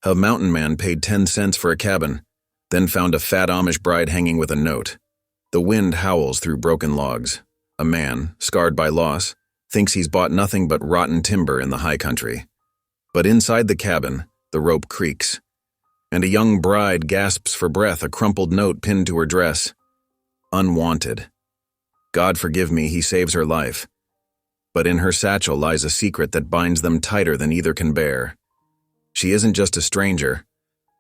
A mountain man paid 10 cents for a cabin, then found a fat Amish bride hanging with a note. The wind howls through broken logs. A man, scarred by loss, thinks he's bought nothing but rotten timber in the high country. But inside the cabin, the rope creaks, and a young bride gasps for breath, a crumpled note pinned to her dress. Unwanted. God forgive me, he saves her life. But in her satchel lies a secret that binds them tighter than either can bear. She isn't just a stranger.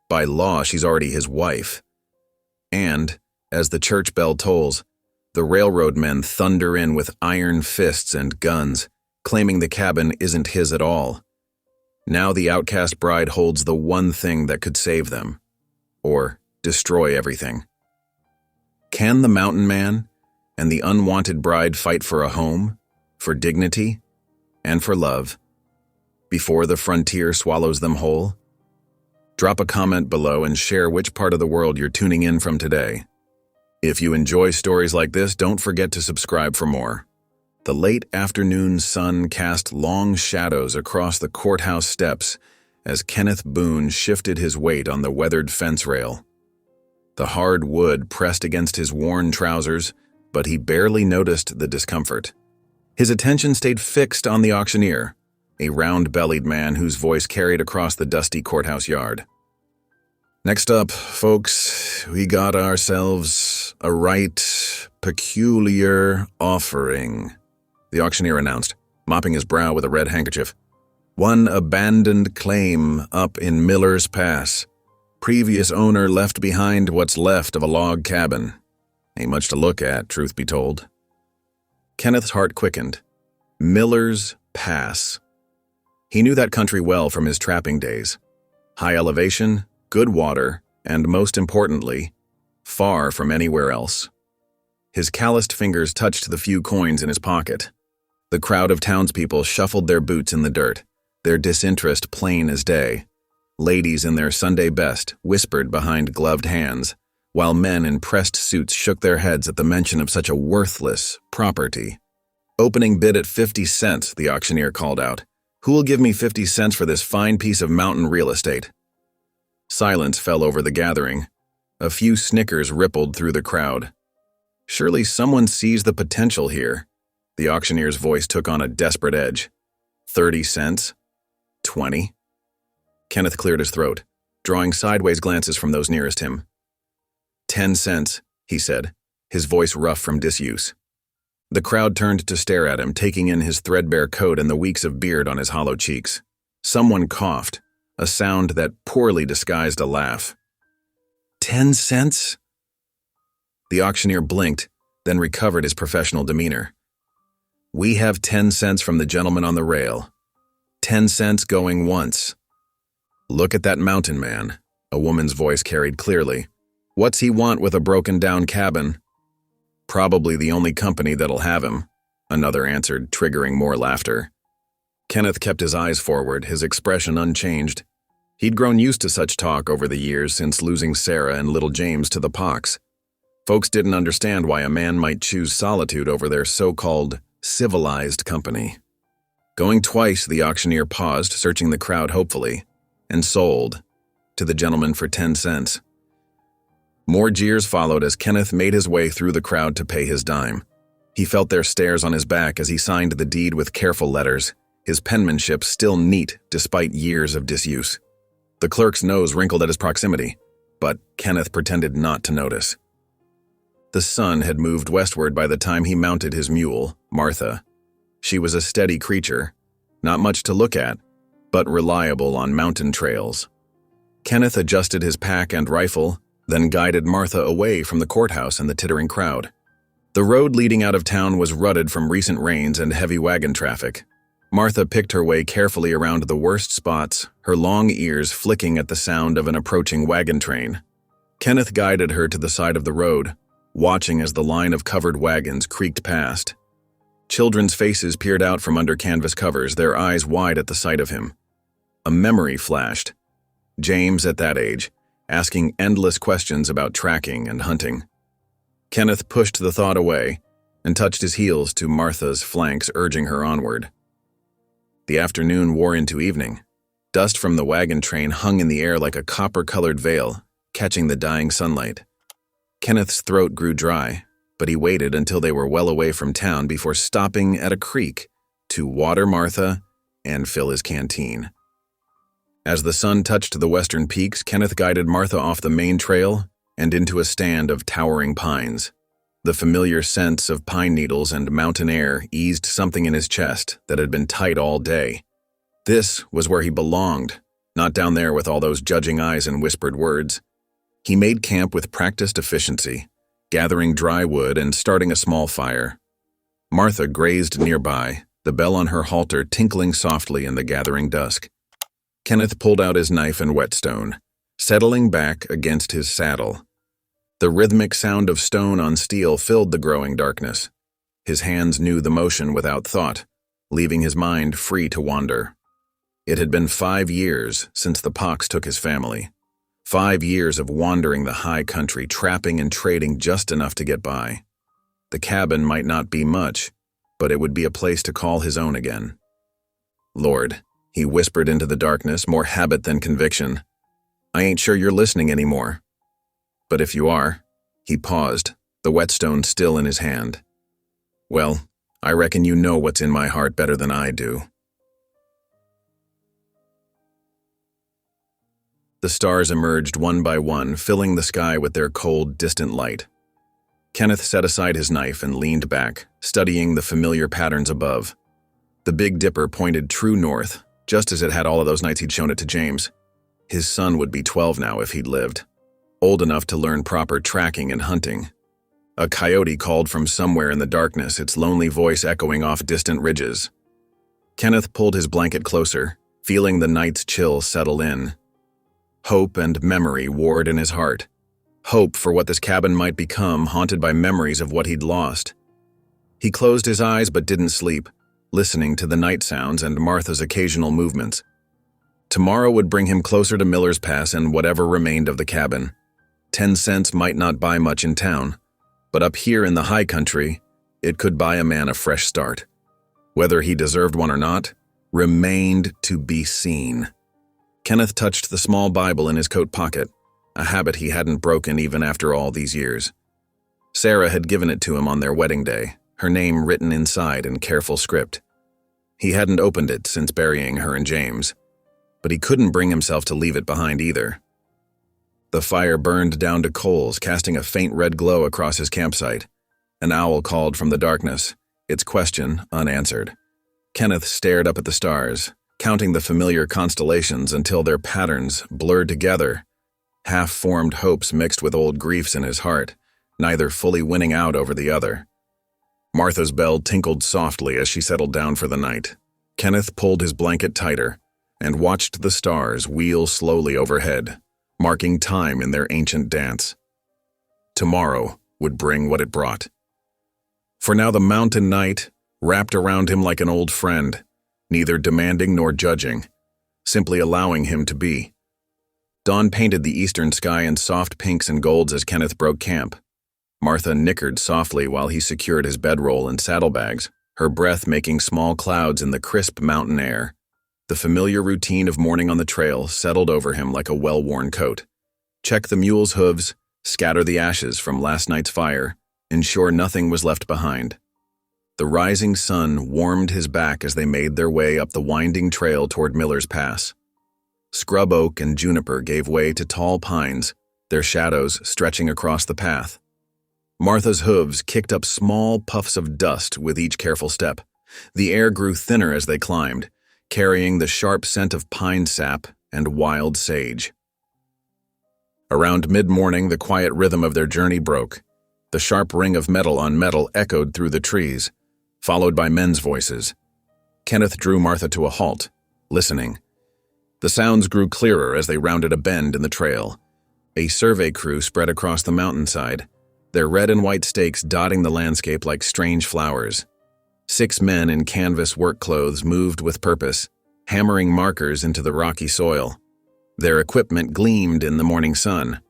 By law, she's already his wife. And, as the church bell tolls, the railroad men thunder in with iron fists and guns, claiming the cabin isn't his at all. Now the outcast bride holds the one thing that could save them, or destroy everything. Can the mountain man and the unwanted bride fight for a home, for dignity, and for love, before the frontier swallows them whole? Drop a comment below and share which part of the world you're tuning in from today. If you enjoy stories like this, don't forget to subscribe for more. The late afternoon sun cast long shadows across the courthouse steps as Kenneth Boone shifted his weight on the weathered fence rail. The hard wood pressed against his worn trousers, but he barely noticed the discomfort. His attention stayed fixed on the auctioneer, a round-bellied man whose voice carried across the dusty courthouse yard. Next up, folks, we got ourselves a right peculiar offering, the auctioneer announced, mopping his brow with a red handkerchief. One abandoned claim up in Miller's Pass. Previous owner left behind what's left of a log cabin. Ain't much to look at, truth be told. Kenneth's heart quickened. Miller's Pass. He knew that country well from his trapping days. High elevation, good water, and most importantly, far from anywhere else. His calloused fingers touched the few coins in his pocket. The crowd of townspeople shuffled their boots in the dirt, their disinterest plain as day. Ladies in their Sunday best whispered behind gloved hands, while men in pressed suits shook their heads at the mention of such a worthless property. Opening bid at 50 cents, the auctioneer called out. Who'll give me 50 cents for this fine piece of mountain real estate? Silence fell over the gathering. A few snickers rippled through the crowd. Surely someone sees the potential here. The auctioneer's voice took on a desperate edge. 30 cents? 20? Kenneth cleared his throat, drawing sideways glances from those nearest him. 10 cents, he said, his voice rough from disuse. The crowd turned to stare at him, taking in his threadbare coat and the weeks of beard on his hollow cheeks. Someone coughed, a sound that poorly disguised a laugh. 10 cents? The auctioneer blinked, then recovered his professional demeanor. We have 10 cents from the gentleman on the rail. 10 cents going once. Look at that mountain man, a woman's voice carried clearly. What's he want with a broken-down cabin? Probably the only company that'll have him, another answered, triggering more laughter. Kenneth kept his eyes forward, his expression unchanged. He'd grown used to such talk over the years since losing Sarah and little James to the pox. Folks didn't understand why a man might choose solitude over their so-called civilized company. Going twice, the auctioneer paused, searching the crowd hopefully, and sold to the gentleman for 10 cents. More jeers followed as Kenneth made his way through the crowd to pay his dime. He felt their stares on his back as he signed the deed with careful letters, his penmanship still neat despite years of disuse. The clerk's nose wrinkled at his proximity, but Kenneth pretended not to notice. The sun had moved westward by the time he mounted his mule, Martha. She was a steady creature, not much to look at, but reliable on mountain trails. Kenneth adjusted his pack and rifle, then guided Martha away from the courthouse and the tittering crowd. The road leading out of town was rutted from recent rains and heavy wagon traffic. Martha picked her way carefully around the worst spots, her long ears flicking at the sound of an approaching wagon train. Kenneth guided her to the side of the road, watching as the line of covered wagons creaked past. Children's faces peered out from under canvas covers, their eyes wide at the sight of him. A memory flashed. James, at that age, asking endless questions about tracking and hunting. Kenneth pushed the thought away and touched his heels to Martha's flanks, urging her onward. The afternoon wore into evening. Dust from the wagon train hung in the air like a copper-colored veil, catching the dying sunlight. Kenneth's throat grew dry, but he waited until they were well away from town before stopping at a creek to water Martha and fill his canteen. As the sun touched the western peaks, Kenneth guided Martha off the main trail and into a stand of towering pines. The familiar scents of pine needles and mountain air eased something in his chest that had been tight all day. This was where he belonged, not down there with all those judging eyes and whispered words. He made camp with practiced efficiency, gathering dry wood and starting a small fire. Martha grazed nearby, the bell on her halter tinkling softly in the gathering dusk. Kenneth pulled out his knife and whetstone, settling back against his saddle. The rhythmic sound of stone on steel filled the growing darkness. His hands knew the motion without thought, leaving his mind free to wander. It had been 5 years since the pox took his family. 5 years of wandering the high country, trapping and trading just enough to get by. The cabin might not be much, but it would be a place to call his own again. "Lord," he whispered into the darkness, more habit than conviction, "I ain't sure you're listening anymore. But if you are," he paused, the whetstone still in his hand. "Well, I reckon you know what's in my heart better than I do." The stars emerged one by one, filling the sky with their cold, distant light. Kenneth set aside his knife and leaned back, studying the familiar patterns above. The Big Dipper pointed true north, just as it had all of those nights he'd shown it to James. His son would be 12 now if he'd lived, old enough to learn proper tracking and hunting. A coyote called from somewhere in the darkness, its lonely voice echoing off distant ridges. Kenneth pulled his blanket closer, feeling the night's chill settle in. Hope and memory warred in his heart. Hope for what this cabin might become, haunted by memories of what he'd lost. He closed his eyes but didn't sleep, listening to the night sounds and Martha's occasional movements. Tomorrow would bring him closer to Miller's Pass and whatever remained of the cabin. 10 cents might not buy much in town, but up here in the high country, it could buy a man a fresh start. Whether he deserved one or not, remained to be seen. Kenneth touched the small Bible in his coat pocket, a habit he hadn't broken even after all these years. Sarah had given it to him on their wedding day, her name written inside in careful script. He hadn't opened it since burying her and James, but he couldn't bring himself to leave it behind either. The fire burned down to coals, casting a faint red glow across his campsite. An owl called from the darkness, its question unanswered. Kenneth stared up at the stars, counting the familiar constellations until their patterns blurred together. Half-formed hopes mixed with old griefs in his heart, neither fully winning out over the other. Martha's bell tinkled softly as she settled down for the night. Kenneth pulled his blanket tighter and watched the stars wheel slowly overhead, marking time in their ancient dance. Tomorrow would bring what it brought. For now the mountain night wrapped around him like an old friend, neither demanding nor judging, simply allowing him to be. Dawn painted the eastern sky in soft pinks and golds as Kenneth broke camp. Martha nickered softly while he secured his bedroll and saddlebags, her breath making small clouds in the crisp mountain air. The familiar routine of morning on the trail settled over him like a well-worn coat. Check the mule's hooves, scatter the ashes from last night's fire, ensure nothing was left behind. The rising sun warmed his back as they made their way up the winding trail toward Miller's Pass. Scrub oak and juniper gave way to tall pines, their shadows stretching across the path. Martha's hooves kicked up small puffs of dust with each careful step. The air grew thinner as they climbed, carrying the sharp scent of pine sap and wild sage. Around mid-morning, the quiet rhythm of their journey broke. The sharp ring of metal on metal echoed through the trees, followed by men's voices. Kenneth drew Martha to a halt, listening. The sounds grew clearer as they rounded a bend in the trail. A survey crew spread across the mountainside, their red and white stakes dotting the landscape like strange flowers. 6 men in canvas work clothes moved with purpose, hammering markers into the rocky soil. Their equipment gleamed in the morning sun.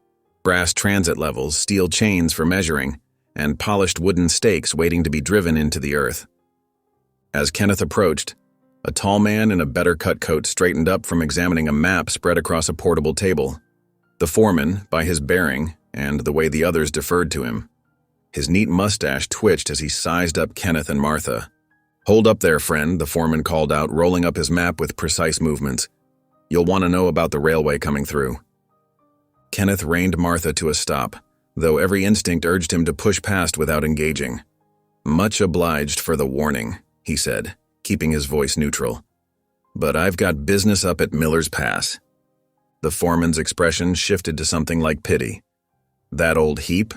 Brass transit levels, steel chains for measuring, and polished wooden stakes waiting to be driven into the earth. As Kenneth approached, A tall man in a better-cut coat straightened up from examining a map spread across a portable table. The foreman, by his bearing and the way the others deferred to him. His neat mustache twitched as he sized up Kenneth and Martha. "Hold up there, friend," the foreman called out, rolling up his map with precise movements. "You'll want to know about the railway coming through." Kenneth reined Martha to a stop, though every instinct urged him to push past without engaging. "Much obliged for the warning," he said, keeping his voice neutral. "But I've got business up at Miller's Pass." The foreman's expression shifted to something like pity. "That old heap?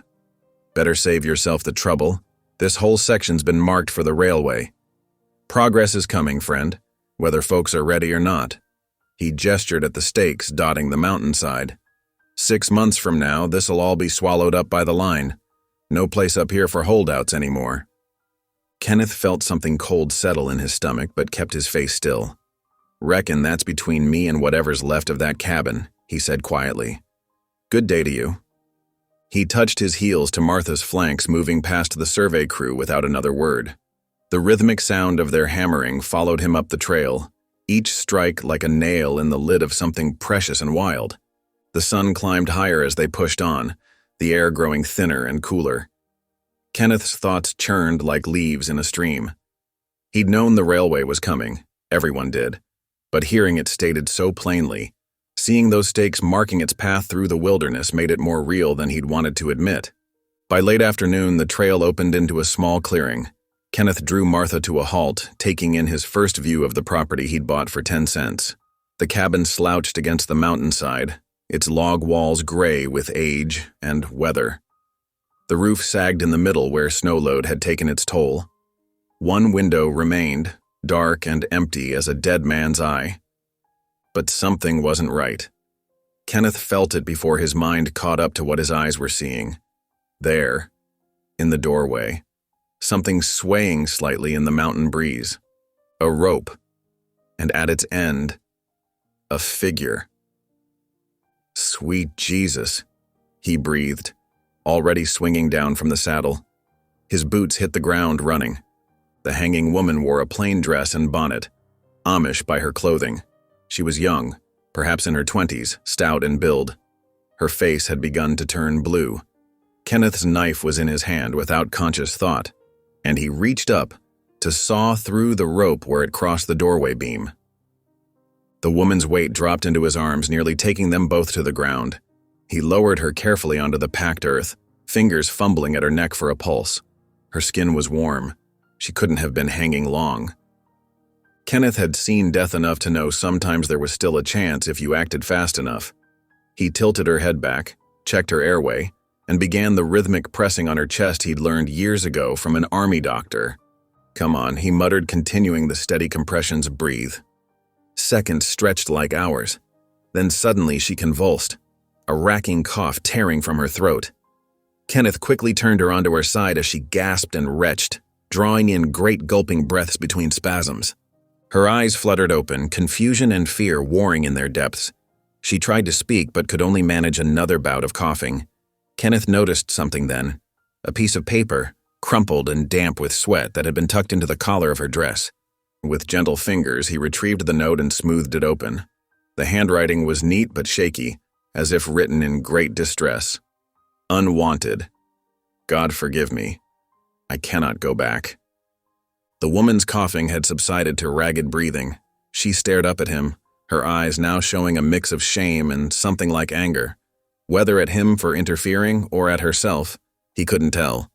Better save yourself the trouble. This whole section's been marked for the railway. Progress is coming, friend, whether folks are ready or not." He gestured at the stakes dotting the mountainside. 6 months from now, this'll all be swallowed up by the line. No place up here for holdouts anymore. Kenneth felt something cold settle in his stomach, but kept his face still. "Reckon that's between me and whatever's left of that cabin," he said quietly. "Good day to you." He touched his heels to Martha's flanks, moving past the survey crew without another word. The rhythmic sound of their hammering followed him up the trail, each strike like a nail in the lid of something precious and wild. The sun climbed higher as they pushed on, the air growing thinner and cooler. Kenneth's thoughts churned like leaves in a stream. He'd known the railway was coming, everyone did, but hearing it stated so plainly, seeing those stakes marking its path through the wilderness made it more real than he'd wanted to admit. By late afternoon, the trail opened into a small clearing. Kenneth drew Martha to a halt, taking in his first view of the property he'd bought for 10 cents. The cabin slouched against the mountainside, its log walls gray with age and weather. The roof sagged in the middle where snow load had taken its toll. One window remained, dark and empty as a dead man's eye. But something wasn't right. Kenneth felt it before his mind caught up to what his eyes were seeing. There, in the doorway, something swaying slightly in the mountain breeze. A rope, and at its end, a figure. "Sweet Jesus," he breathed, already swinging down from the saddle. His boots hit the ground running. The hanging woman wore a plain dress and bonnet, Amish by her clothing. She was young, perhaps in her 20s, stout in build. Her face had begun to turn blue. Kenneth's knife was in his hand without conscious thought, and he reached up to saw through the rope where it crossed the doorway beam. The woman's weight dropped into his arms, nearly taking them both to the ground. He lowered her carefully onto the packed earth, fingers fumbling at her neck for a pulse. Her skin was warm. She couldn't have been hanging long. Kenneth had seen death enough to know sometimes there was still a chance if you acted fast enough. He tilted her head back, checked her airway, and began the rhythmic pressing on her chest he'd learned years ago from an army doctor. "Come on," he muttered, continuing the steady compressions. "Breathe." Seconds stretched like hours. Then suddenly she convulsed, a racking cough tearing from her throat. Kenneth quickly turned her onto her side as she gasped and retched, drawing in great gulping breaths between spasms. Her eyes fluttered open, confusion and fear warring in their depths. She tried to speak but could only manage another bout of coughing. Kenneth noticed something then, a piece of paper, crumpled and damp with sweat, that had been tucked into the collar of her dress. With gentle fingers, he retrieved the note and smoothed it open. The handwriting was neat but shaky, as if written in great distress. "Unwanted. God forgive me. I cannot go back." The woman's coughing had subsided to ragged breathing. She stared up at him, her eyes now showing a mix of shame and something like anger. Whether at him for interfering or at herself, he couldn't tell.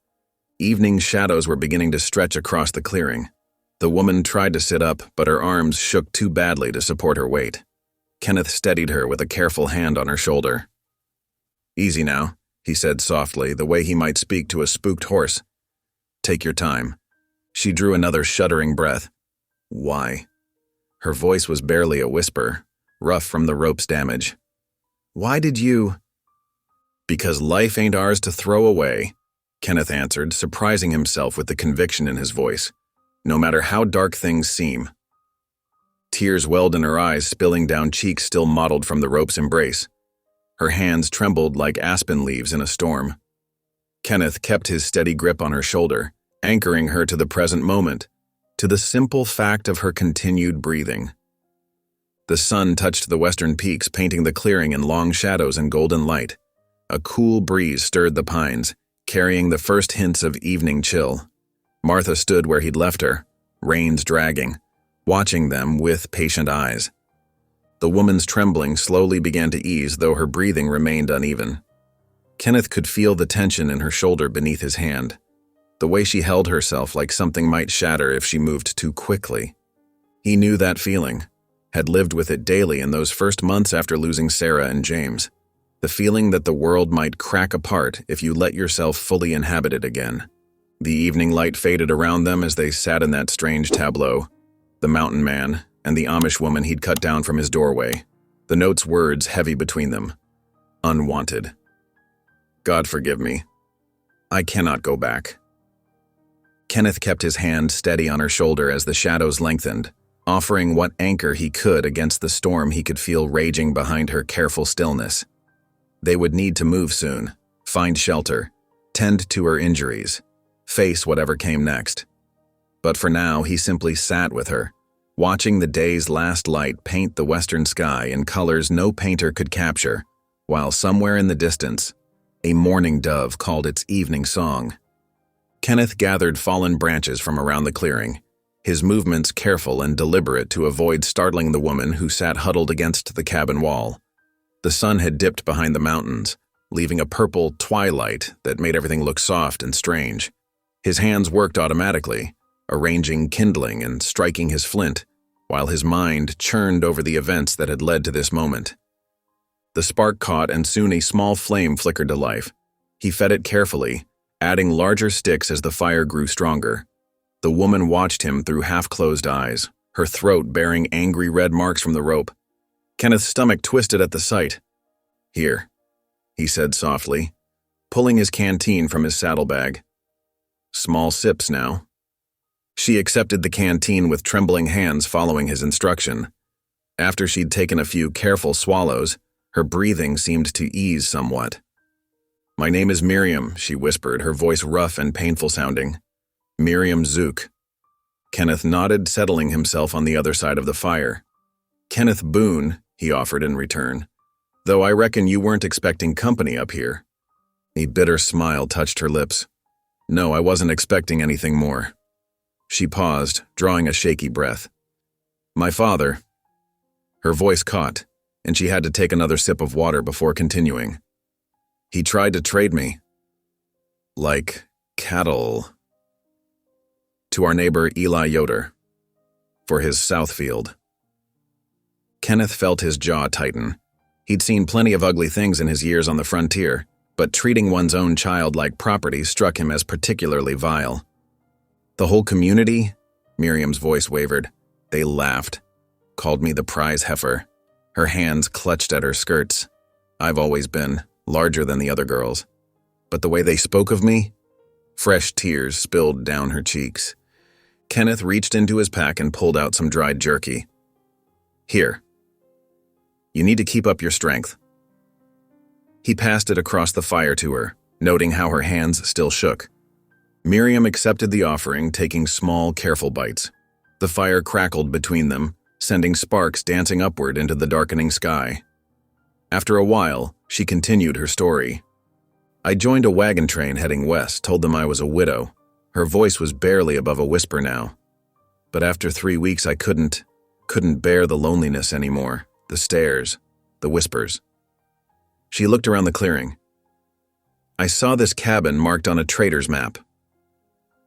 Evening shadows were beginning to stretch across the clearing. The woman tried to sit up, but her arms shook too badly to support her weight. Kenneth steadied her with a careful hand on her shoulder. "Easy now," he said softly, the way he might speak to a spooked horse. "Take your time." She drew another shuddering breath. "Why?" Her voice was barely a whisper, rough from the rope's damage. "Why did you—" "Because life ain't ours to throw away," Kenneth answered, surprising himself with the conviction in his voice. "No matter how dark things seem." Tears welled in her eyes, spilling down cheeks still mottled from the rope's embrace. Her hands trembled like aspen leaves in a storm. Kenneth kept his steady grip on her shoulder, anchoring her to the present moment. to the simple fact of her continued breathing. The sun touched the western peaks, painting the clearing in long shadows and golden light. A cool breeze stirred the pines, carrying the first hints of evening chill. Martha stood where he'd left her, reins dragging, watching them with patient eyes. The woman's trembling slowly began to ease, though her breathing remained uneven. Kenneth could feel the tension in her shoulder beneath his hand, the way she held herself like something might shatter if she moved too quickly. He knew that feeling, had lived with it daily in those first months after losing Sarah and James. The feeling that the world might crack apart if you let yourself fully inhabit it again. The evening light faded around them as they sat in that strange tableau. The mountain man and the Amish woman he'd cut down from his doorway. The note's words heavy between them. Unwanted. God forgive me. I cannot go back. Kenneth kept his hand steady on her shoulder as the shadows lengthened, offering what anchor he could against the storm he could feel raging behind her careful stillness. They would need to move soon, find shelter, tend to her injuries, face whatever came next. But for now, he simply sat with her, watching the day's last light paint the western sky in colors no painter could capture, while somewhere in the distance, a mourning dove called its evening song. Kenneth gathered fallen branches from around the clearing, his movements careful and deliberate to avoid startling the woman who sat huddled against the cabin wall. The sun had dipped behind the mountains, leaving a purple twilight that made everything look soft and strange. His hands worked automatically, arranging kindling and striking his flint, while his mind churned over the events that had led to this moment. The spark caught, and soon a small flame flickered to life. He fed it carefully, adding larger sticks as the fire grew stronger. The woman watched him through half-closed eyes, her throat bearing angry red marks from the rope. Kenneth's stomach twisted at the sight. "Here," he said softly, pulling his canteen from his saddlebag. "Small sips now." She accepted the canteen with trembling hands following his instruction. After she'd taken a few careful swallows, her breathing seemed to ease somewhat. "My name is Miriam," she whispered, her voice rough and painful sounding. "Miriam Zook." Kenneth nodded, settling himself on the other side of the fire. "Kenneth Boone," he offered in return, "though I reckon you weren't expecting company up here." A bitter smile touched her lips. "No, I wasn't expecting anything more." She paused, drawing a shaky breath. "My father." Her voice caught, and she had to take another sip of water before continuing. "He tried to trade me. Like cattle. To our neighbor Eli Yoder. For his Southfield." Kenneth felt his jaw tighten. He'd seen plenty of ugly things in his years on the frontier, but treating one's own child like property struck him as particularly vile. "The whole community?" Miriam's voice wavered. "They laughed. Called me the prize heifer." Her hands clutched at her skirts. "I've always been larger than the other girls. But the way they spoke of me?" Fresh tears spilled down her cheeks. Kenneth reached into his pack and pulled out some dried jerky. "Here. You need to keep up your strength." He passed it across the fire to her, noting how her hands still shook. Miriam accepted the offering, taking small, careful bites. The fire crackled between them, sending sparks dancing upward into the darkening sky. After a while, she continued her story. "I joined a wagon train heading west, told them I was a widow." Her voice was barely above a whisper now. "But after 3 weeks I couldn't bear the loneliness anymore, the stares, the whispers." She looked around the clearing. "I saw this cabin marked on a trader's map.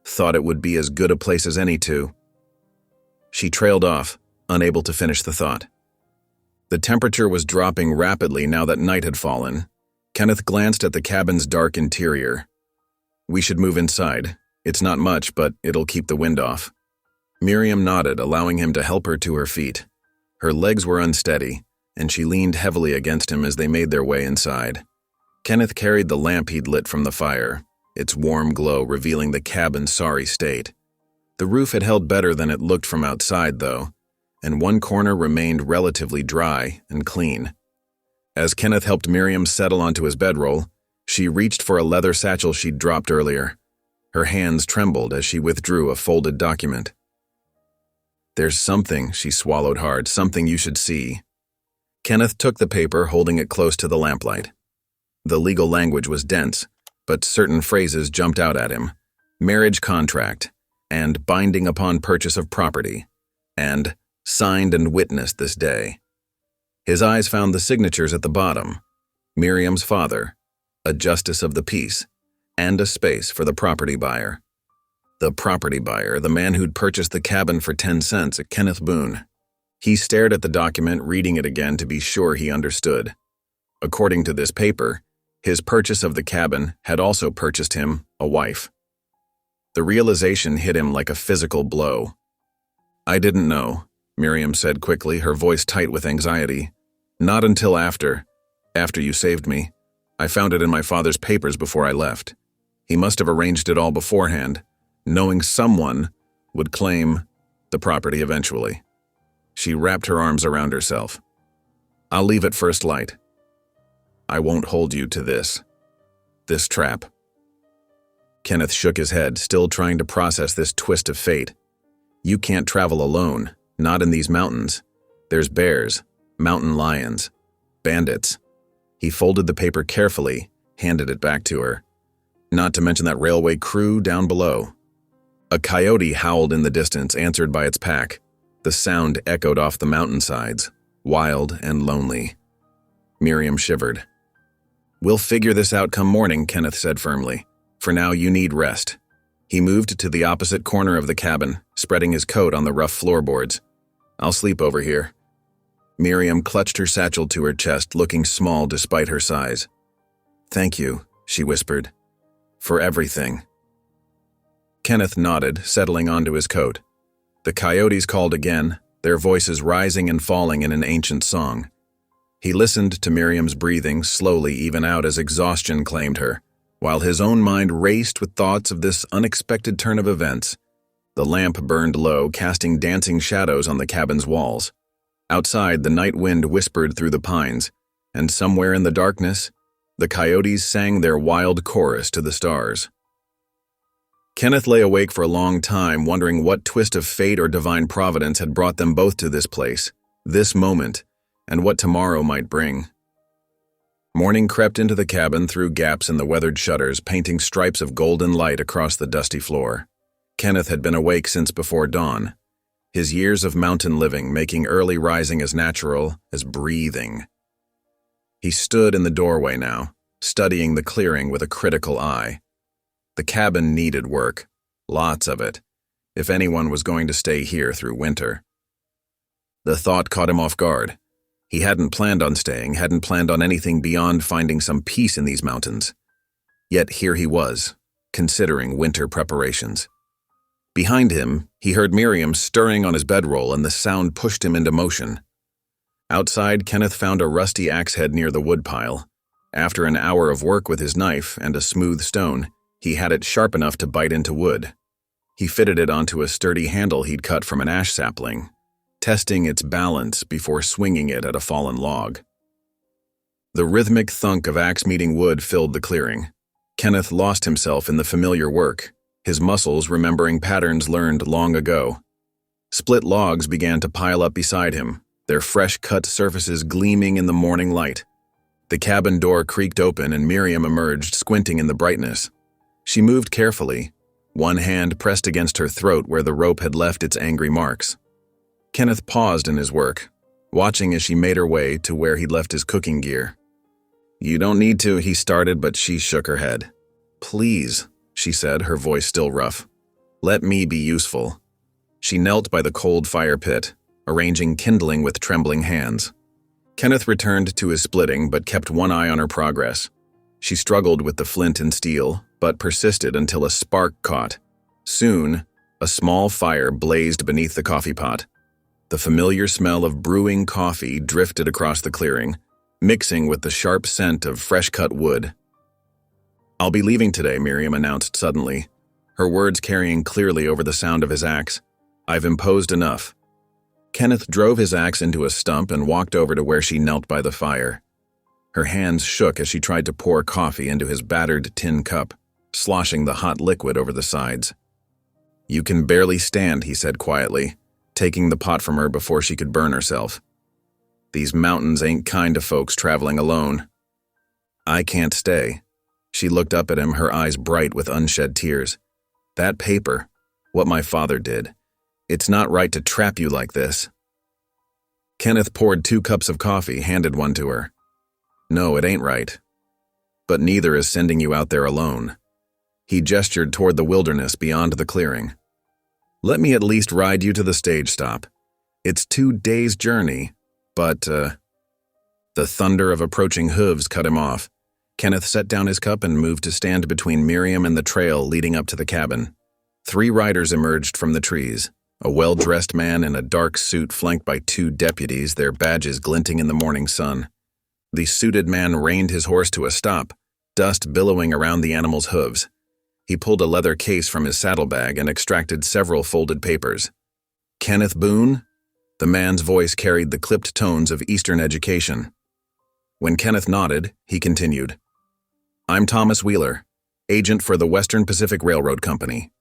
Thought it would be as good a place as any to." She trailed off, unable to finish the thought. The temperature was dropping rapidly now that night had fallen. Kenneth glanced at the cabin's dark interior. "We should move inside. It's not much, but it'll keep the wind off." Miriam nodded, allowing him to help her to her feet. Her legs were unsteady, and she leaned heavily against him as they made their way inside. Kenneth carried the lamp he'd lit from the fire, its warm glow revealing the cabin's sorry state. The roof had held better than it looked from outside, though, and one corner remained relatively dry and clean. As Kenneth helped Miriam settle onto his bedroll, she reached for a leather satchel she'd dropped earlier. Her hands trembled as she withdrew a folded document. There's something, she swallowed hard, something you should see. Kenneth took the paper, holding it close to the lamplight. The legal language was dense, but certain phrases jumped out at him. Marriage contract, and binding upon purchase of property, and signed and witnessed this day. His eyes found the signatures at the bottom. Miriam's father, a justice of the peace, and a space for the property buyer. The property buyer, the man who'd purchased the cabin for 10 cents, Kenneth Boone. He stared at the document, reading it again to be sure he understood. According to this paper, his purchase of the cabin had also purchased him a wife. The realization hit him like a physical blow. I didn't know, Miriam said quickly, her voice tight with anxiety. Not until after you saved me. I found it in my father's papers before I left. He must have arranged it all beforehand, knowing someone would claim the property eventually. She wrapped her arms around herself. I'll leave at first light. I won't hold you to this trap. Kenneth shook his head, still trying to process this twist of fate. You can't travel alone, not in these mountains. There's bears, mountain lions, bandits. He folded the paper carefully, handed it back to her. Not to mention that railway crew down below. A coyote howled in the distance, answered by its pack. The sound echoed off the mountainsides, wild and lonely. Miriam shivered. We'll figure this out come morning, Kenneth said firmly. For now, you need rest. He moved to the opposite corner of the cabin, spreading his coat on the rough floorboards. I'll sleep over here. Miriam clutched her satchel to her chest, looking small despite her size. Thank you, she whispered. For everything. Kenneth nodded, settling onto his coat. The coyotes called again, their voices rising and falling in an ancient song. He listened to Miriam's breathing slowly even out as exhaustion claimed her, while his own mind raced with thoughts of this unexpected turn of events. The lamp burned low, casting dancing shadows on the cabin's walls. Outside, the night wind whispered through the pines, and somewhere in the darkness, the coyotes sang their wild chorus to the stars. Kenneth lay awake for a long time, wondering what twist of fate or divine providence had brought them both to this place, this moment, and what tomorrow might bring. Morning crept into the cabin through gaps in the weathered shutters, painting stripes of golden light across the dusty floor. Kenneth had been awake since before dawn, his years of mountain living making early rising as natural as breathing. He stood in the doorway now, studying the clearing with a critical eye. The cabin needed work, lots of it, if anyone was going to stay here through winter. The thought caught him off guard. He hadn't planned on staying, hadn't planned on anything beyond finding some peace in these mountains. Yet here he was, considering winter preparations. Behind him, he heard Miriam stirring on his bedroll, and the sound pushed him into motion. Outside, Kenneth found a rusty axe head near the woodpile. After an hour of work with his knife and a smooth stone, he had it sharp enough to bite into wood. He fitted it onto a sturdy handle he'd cut from an ash sapling, testing its balance before swinging it at a fallen log. The rhythmic thunk of axe meeting wood filled the clearing. Kenneth lost himself in the familiar work, his muscles remembering patterns learned long ago. Split logs began to pile up beside him, their fresh-cut surfaces gleaming in the morning light. The cabin door creaked open and Miriam emerged, squinting in the brightness. She moved carefully, one hand pressed against her throat where the rope had left its angry marks. Kenneth paused in his work, watching as she made her way to where he'd left his cooking gear. You don't need to, he started, but she shook her head. Please, she said, her voice still rough. Let me be useful. She knelt by the cold fire pit, arranging kindling with trembling hands. Kenneth returned to his splitting, but kept one eye on her progress. She struggled with the flint and steel, but persisted until a spark caught. Soon, a small fire blazed beneath the coffee pot. The familiar smell of brewing coffee drifted across the clearing, mixing with the sharp scent of fresh-cut wood. I'll be leaving today, Miriam announced suddenly, her words carrying clearly over the sound of his axe. I've imposed enough. Kenneth drove his axe into a stump and walked over to where she knelt by the fire. Her hands shook as she tried to pour coffee into his battered tin cup, sloshing the hot liquid over the sides. You can barely stand, he said quietly. taking the pot from her before she could burn herself. These mountains ain't kind to folks traveling alone. I can't stay. She looked up at him, her eyes bright with unshed tears. That paper, what my father did. It's not right to trap you like this. Kenneth poured 2 cups of coffee, handed one to her. No, it ain't right. But neither is sending you out there alone. He gestured toward the wilderness beyond the clearing. Let me at least ride you to the stage stop. It's 2 days' journey, but, The thunder of approaching hooves cut him off. Kenneth set down his cup and moved to stand between Miriam and the trail leading up to the cabin. 3 riders emerged from the trees, a well-dressed man in a dark suit flanked by 2 deputies, their badges glinting in the morning sun. The suited man reined his horse to a stop, dust billowing around the animal's hooves. He pulled a leather case from his saddlebag and extracted several folded papers. Kenneth Boone? The man's voice carried the clipped tones of Eastern education. When Kenneth nodded, he continued. I'm Thomas Wheeler, agent for the Western Pacific Railroad Company.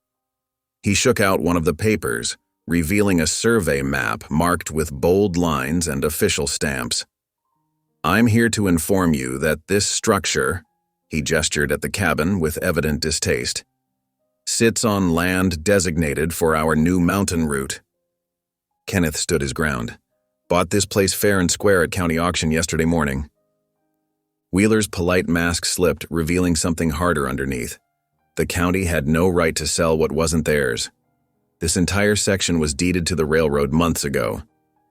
He shook out one of the papers, revealing a survey map marked with bold lines and official stamps. I'm here to inform you that this structure, he gestured at the cabin with evident distaste, sits on land designated for our new mountain route. Kenneth stood his ground. Bought this place fair and square at county auction yesterday morning. Wheeler's polite mask slipped, revealing something harder underneath. The county had no right to sell what wasn't theirs. This entire section was deeded to the railroad months ago.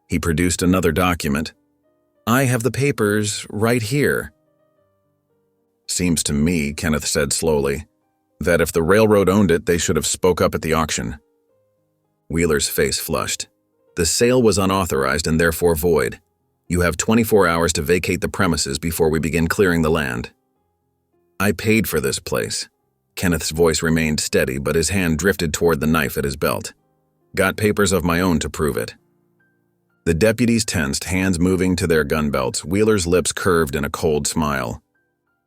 He produced another document. I have the papers right here. Seems to me, Kenneth said slowly, that if the railroad owned it, they should have spoke up at the auction. Wheeler's face flushed. The sale was unauthorized and therefore void. You have 24 hours to vacate the premises before we begin clearing the land. I paid for this place. Kenneth's voice remained steady, but his hand drifted toward the knife at his belt. Got papers of my own to prove it. The deputies tensed, hands moving to their gun belts. Wheeler's lips curved in a cold smile.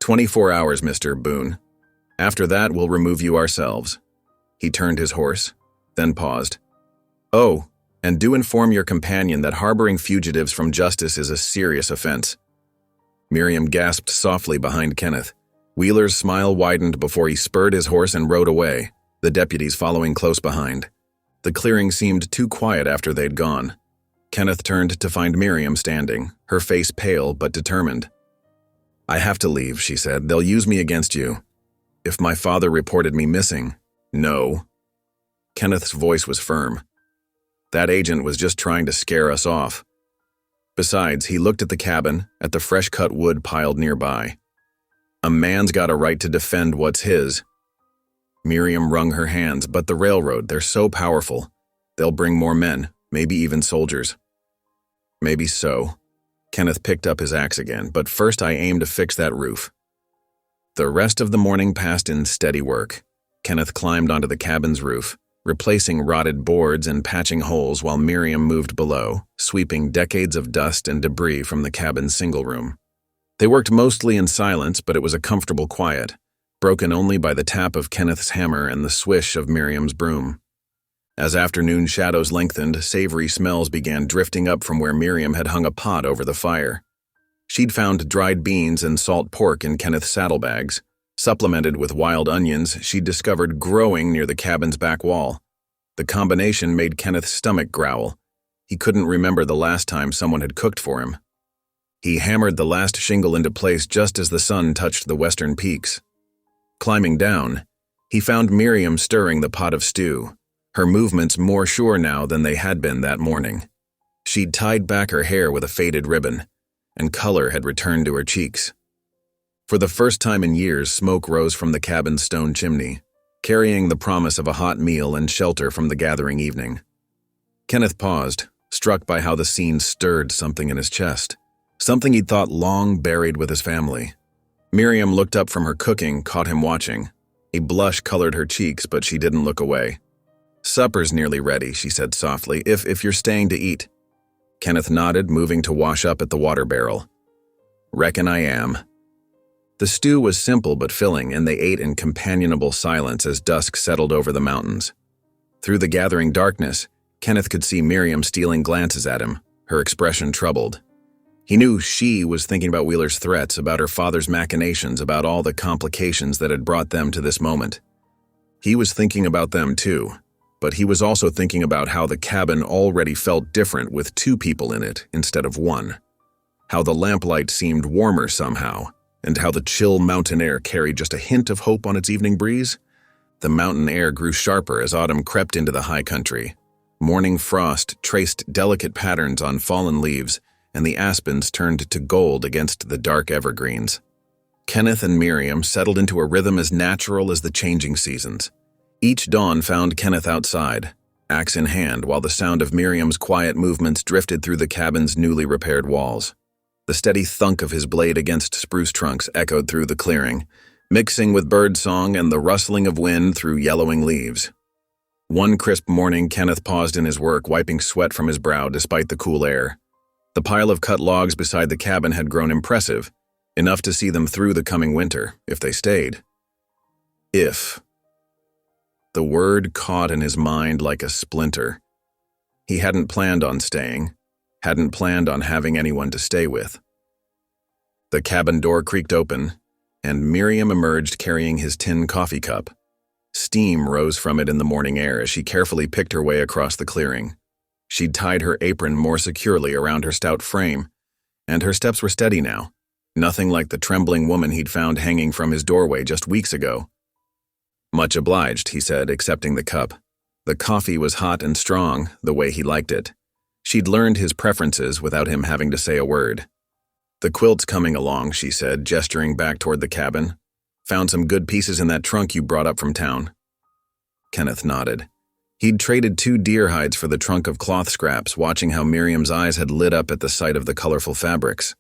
24 hours, Mr. Boone. After that, we'll remove you ourselves. He turned his horse, then paused. Oh, and do inform your companion that harboring fugitives from justice is a serious offense. Miriam gasped softly behind Kenneth. Wheeler's smile widened before he spurred his horse and rode away, the deputies following close behind. The clearing seemed too quiet after they'd gone. Kenneth turned to find Miriam standing, her face pale but determined. I have to leave, she said. They'll use me against you. If my father reported me missing, no. Kenneth's voice was firm. That agent was just trying to scare us off. Besides, he looked at the cabin, at the fresh-cut wood piled nearby. A man's got a right to defend what's his. Miriam wrung her hands, but the railroad, they're so powerful. They'll bring more men, maybe even soldiers. Maybe so. Kenneth picked up his axe again, but first I aim to fix that roof. The rest of the morning passed in steady work. Kenneth climbed onto the cabin's roof, replacing rotted boards and patching holes while Miriam moved below, sweeping decades of dust and debris from the cabin's single room. They worked mostly in silence, but it was a comfortable quiet, broken only by the tap of Kenneth's hammer and the swish of Miriam's broom. As afternoon shadows lengthened, savory smells began drifting up from where Miriam had hung a pot over the fire. She'd found dried beans and salt pork in Kenneth's saddlebags, supplemented with wild onions she'd discovered growing near the cabin's back wall. The combination made Kenneth's stomach growl. He couldn't remember the last time someone had cooked for him. He hammered the last shingle into place just as the sun touched the western peaks. Climbing down, he found Miriam stirring the pot of stew, her movements more sure now than they had been that morning. She'd tied back her hair with a faded ribbon, and color had returned to her cheeks. For the first time in years, smoke rose from the cabin's stone chimney, carrying the promise of a hot meal and shelter from the gathering evening. Kenneth paused, struck by how the scene stirred something in his chest, something he'd thought long buried with his family. Miriam looked up from her cooking, caught him watching. A blush colored her cheeks, but she didn't look away. Supper's nearly ready, she said softly, if you're staying to eat. Kenneth nodded, moving to wash up at the water barrel. Reckon I am. The stew was simple but filling, and they ate in companionable silence as dusk settled over the mountains. Through the gathering darkness, Kenneth could see Miriam stealing glances at him, her expression troubled. He knew she was thinking about Wheeler's threats, about her father's machinations, about all the complications that had brought them to this moment. He was thinking about them too, but he was also thinking about how the cabin already felt different with two people in it instead of one. How the lamplight seemed warmer somehow, and how the chill mountain air carried just a hint of hope on its evening breeze. The mountain air grew sharper as autumn crept into the high country. Morning frost traced delicate patterns on fallen leaves, and the aspens turned to gold against the dark evergreens. Kenneth and Miriam settled into a rhythm as natural as the changing seasons. Each dawn found Kenneth outside, axe in hand, while the sound of Miriam's quiet movements drifted through the cabin's newly repaired walls. The steady thunk of his blade against spruce trunks echoed through the clearing, mixing with bird song and the rustling of wind through yellowing leaves. One crisp morning, Kenneth paused in his work, wiping sweat from his brow despite the cool air. The pile of cut logs beside the cabin had grown impressive, enough to see them through the coming winter, if they stayed. If. The word caught in his mind like a splinter. He hadn't planned on staying, hadn't planned on having anyone to stay with. The cabin door creaked open, and Miriam emerged carrying his tin coffee cup. Steam rose from it in the morning air as she carefully picked her way across the clearing. She'd tied her apron more securely around her stout frame, and her steps were steady now, nothing like the trembling woman he'd found hanging from his doorway just weeks ago. "Much obliged," he said, accepting the cup. The coffee was hot and strong, the way he liked it. She'd learned his preferences without him having to say a word. "The quilt's coming along," she said, gesturing back toward the cabin. "Found some good pieces in that trunk you brought up from town." Kenneth nodded. He'd traded 2 deer hides for the trunk of cloth scraps, watching how Miriam's eyes had lit up at the sight of the colorful fabrics.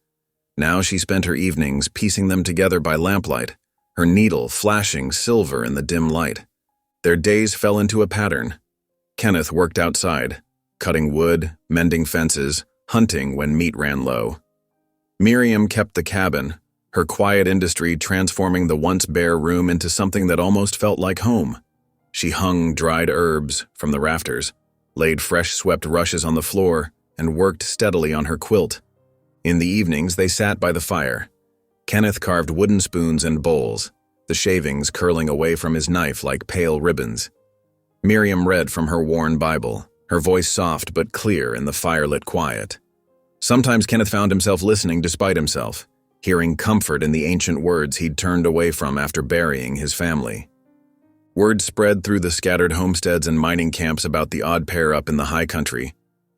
Now she spent her evenings piecing them together by lamplight, her needle flashing silver in the dim light. Their days fell into a pattern. Kenneth worked outside, cutting wood, mending fences, hunting when meat ran low. Miriam kept the cabin, her quiet industry transforming the once bare room into something that almost felt like home. She hung dried herbs from the rafters, laid fresh swept rushes on the floor, and worked steadily on her quilt. In the evenings, they sat by the fire. Kenneth carved wooden spoons and bowls, the shavings curling away from his knife like pale ribbons. Miriam read from her worn Bible, her voice soft but clear in the firelit quiet. Sometimes Kenneth found himself listening despite himself, hearing comfort in the ancient words he'd turned away from after burying his family. Word spread through the scattered homesteads and mining camps about the odd pair up in the high country.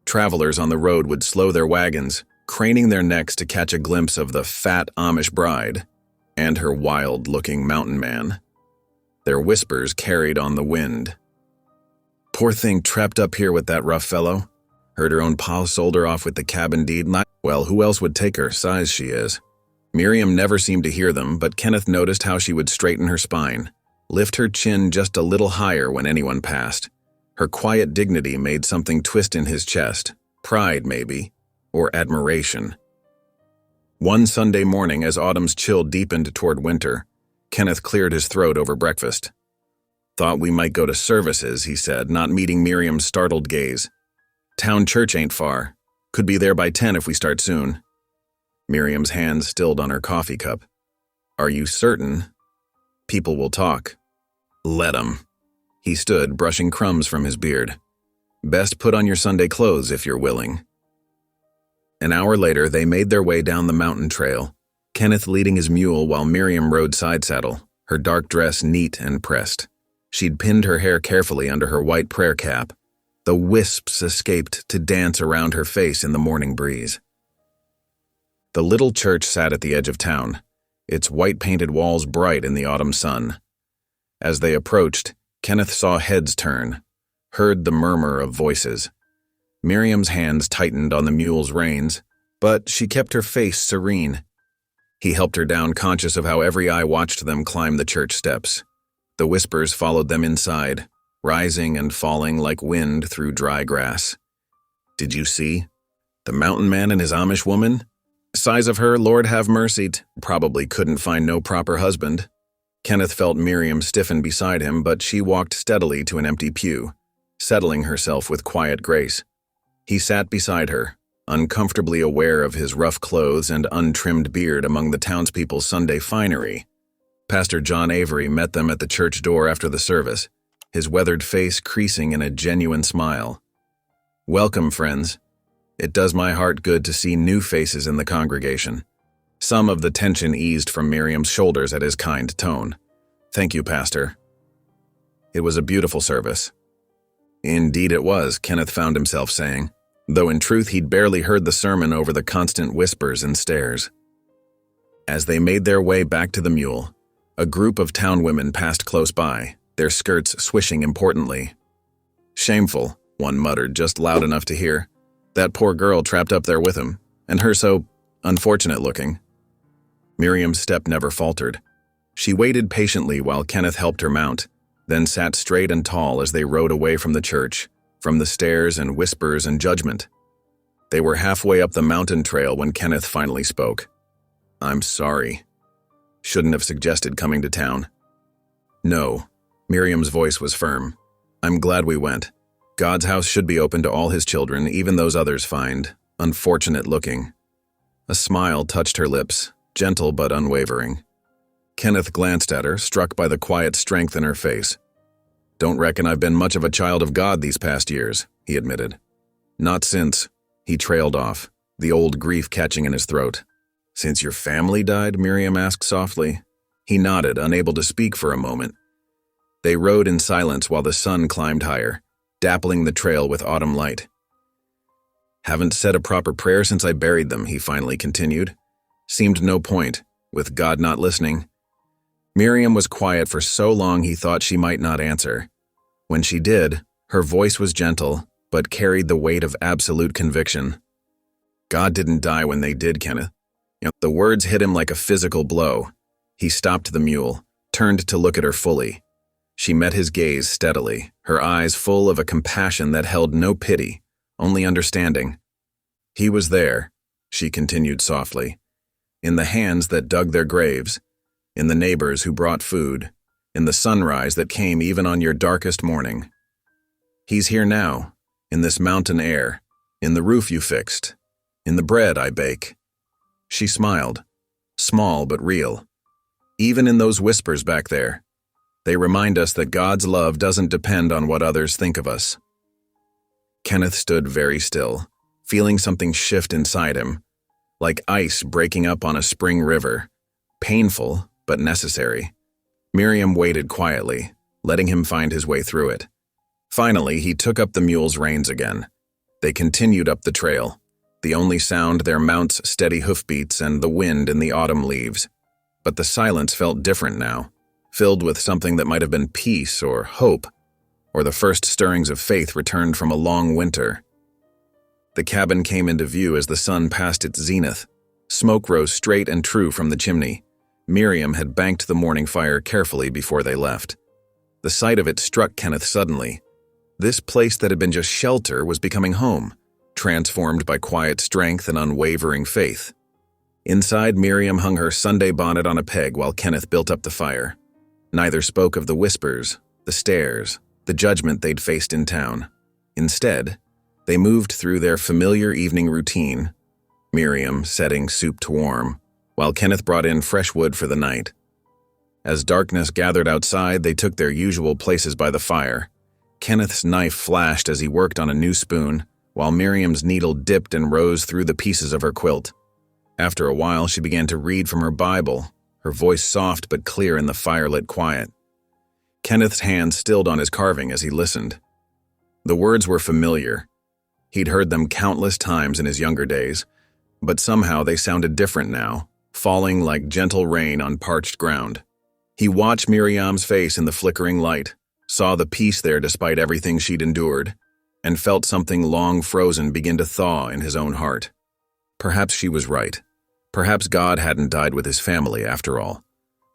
Travelers on the road would slow their wagons, craning their necks to catch a glimpse of the fat Amish bride and her wild-looking mountain man. Their whispers carried on the wind. "Poor thing trapped up here with that rough fellow. Heard her own pa sold her off with the cabin deed. Well, who else would take her, size she is?" Miriam never seemed to hear them, but Kenneth noticed how she would straighten her spine, lift her chin just a little higher when anyone passed. Her quiet dignity made something twist in his chest, pride maybe, or admiration. One Sunday morning, as autumn's chill deepened toward winter, Kenneth cleared his throat over breakfast. "Thought we might go to services," he said, not meeting Miriam's startled gaze. "Town church ain't far. Could be there by 10 if we start soon." Miriam's hands stilled on her coffee cup. "Are you certain? People will talk." "Let 'em." He stood, brushing crumbs from his beard. "Best put on your Sunday clothes if you're willing." An hour later, they made their way down the mountain trail, Kenneth leading his mule while Miriam rode side saddle, her dark dress neat and pressed. She'd pinned her hair carefully under her white prayer cap. The wisps escaped to dance around her face in the morning breeze. The little church sat at the edge of town, its white-painted walls bright in the autumn sun. As they approached, Kenneth saw heads turn, heard the murmur of voices. Miriam's hands tightened on the mule's reins, but she kept her face serene. He helped her down, conscious of how every eye watched them climb the church steps. The whispers followed them inside, rising and falling like wind through dry grass. "Did you see? The mountain man and his Amish woman? Size of her, Lord have mercy, probably couldn't find no proper husband." Kenneth felt Miriam stiffen beside him, but she walked steadily to an empty pew. settling herself with quiet grace. He sat beside her, uncomfortably aware of his rough clothes and untrimmed beard among the townspeople's Sunday finery. Pastor John Avery met them at the church door after the service, his weathered face creasing in a genuine smile. "Welcome, friends. It does my heart good to see new faces in the congregation." Some of the tension eased from Miriam's shoulders at his kind tone. "Thank you, Pastor." It was a beautiful service. Indeed it was, Kenneth found himself saying, though in truth he'd barely heard the sermon over the constant whispers and stares. As they made their way back to the mule, a group of town women passed close by, their skirts swishing importantly. "Shameful," one muttered just loud enough to hear. "That poor girl trapped up there with him, and her so unfortunate looking." Miriam's step never faltered. She waited patiently while Kenneth helped her mount, then sat straight and tall as they rode away from the church, from the stares and whispers and judgment. They were halfway up the mountain trail when Kenneth finally spoke. "I'm sorry. Shouldn't have suggested coming to town." "No," Miriam's voice was firm. "I'm glad we went. God's house should be open to all his children, even those others find unfortunate looking." A smile touched her lips, gentle but unwavering. Kenneth glanced at her, struck by the quiet strength in her face. "Don't reckon I've been much of a child of God these past years," he admitted. "Not since," he trailed off, the old grief catching in his throat. "Since your family died?" Miriam asked softly. He nodded, unable to speak for a moment. They rode in silence while the sun climbed higher, dappling the trail with autumn light. "Haven't said a proper prayer since I buried them," he finally continued. "Seemed no point, with God not listening." Miriam was quiet for so long he thought she might not answer. When she did, her voice was gentle, but carried the weight of absolute conviction. "God didn't die when they did, Kenneth." The words hit him like a physical blow. He stopped the mule, turned to look at her fully. She met his gaze steadily, her eyes full of a compassion that held no pity, only understanding. "He was there," she continued softly, "in the hands that dug their graves, in the neighbors who brought food, in the sunrise that came even on your darkest morning. He's here now, in this mountain air, in the roof you fixed, in the bread I bake." She smiled, small but real. "Even in those whispers back there, they remind us that God's love doesn't depend on what others think of us." Kenneth stood very still, feeling something shift inside him, like ice breaking up on a spring river, painful but necessary. Miriam waited quietly, letting him find his way through it. Finally, he took up the mule's reins again. They continued up the trail, the only sound their mounts' steady hoofbeats and the wind in the autumn leaves. But the silence felt different now, filled with something that might have been peace or hope, or the first stirrings of faith returned from a long winter. The cabin came into view as the sun passed its zenith. Smoke rose straight and true from the chimney. Miriam had banked the morning fire carefully before they left. The sight of it struck Kenneth suddenly. This place that had been just shelter was becoming home, transformed by quiet strength and unwavering faith. Inside, Miriam hung her Sunday bonnet on a peg while Kenneth built up the fire. Neither spoke of the whispers, the stares, the judgment they'd faced in town. Instead, they moved through their familiar evening routine, Miriam setting soup to warm, while Kenneth brought in fresh wood for the night. As darkness gathered outside, they took their usual places by the fire. Kenneth's knife flashed as he worked on a new spoon, while Miriam's needle dipped and rose through the pieces of her quilt. After a while, she began to read from her Bible, her voice soft but clear in the firelit quiet. Kenneth's hand stilled on his carving as he listened. The words were familiar. He'd heard them countless times in his younger days, but somehow they sounded different now, falling like gentle rain on parched ground. He watched Miriam's face in the flickering light, saw the peace there despite everything she'd endured, and felt something long frozen begin to thaw in his own heart. Perhaps she was right. Perhaps God hadn't died with his family after all.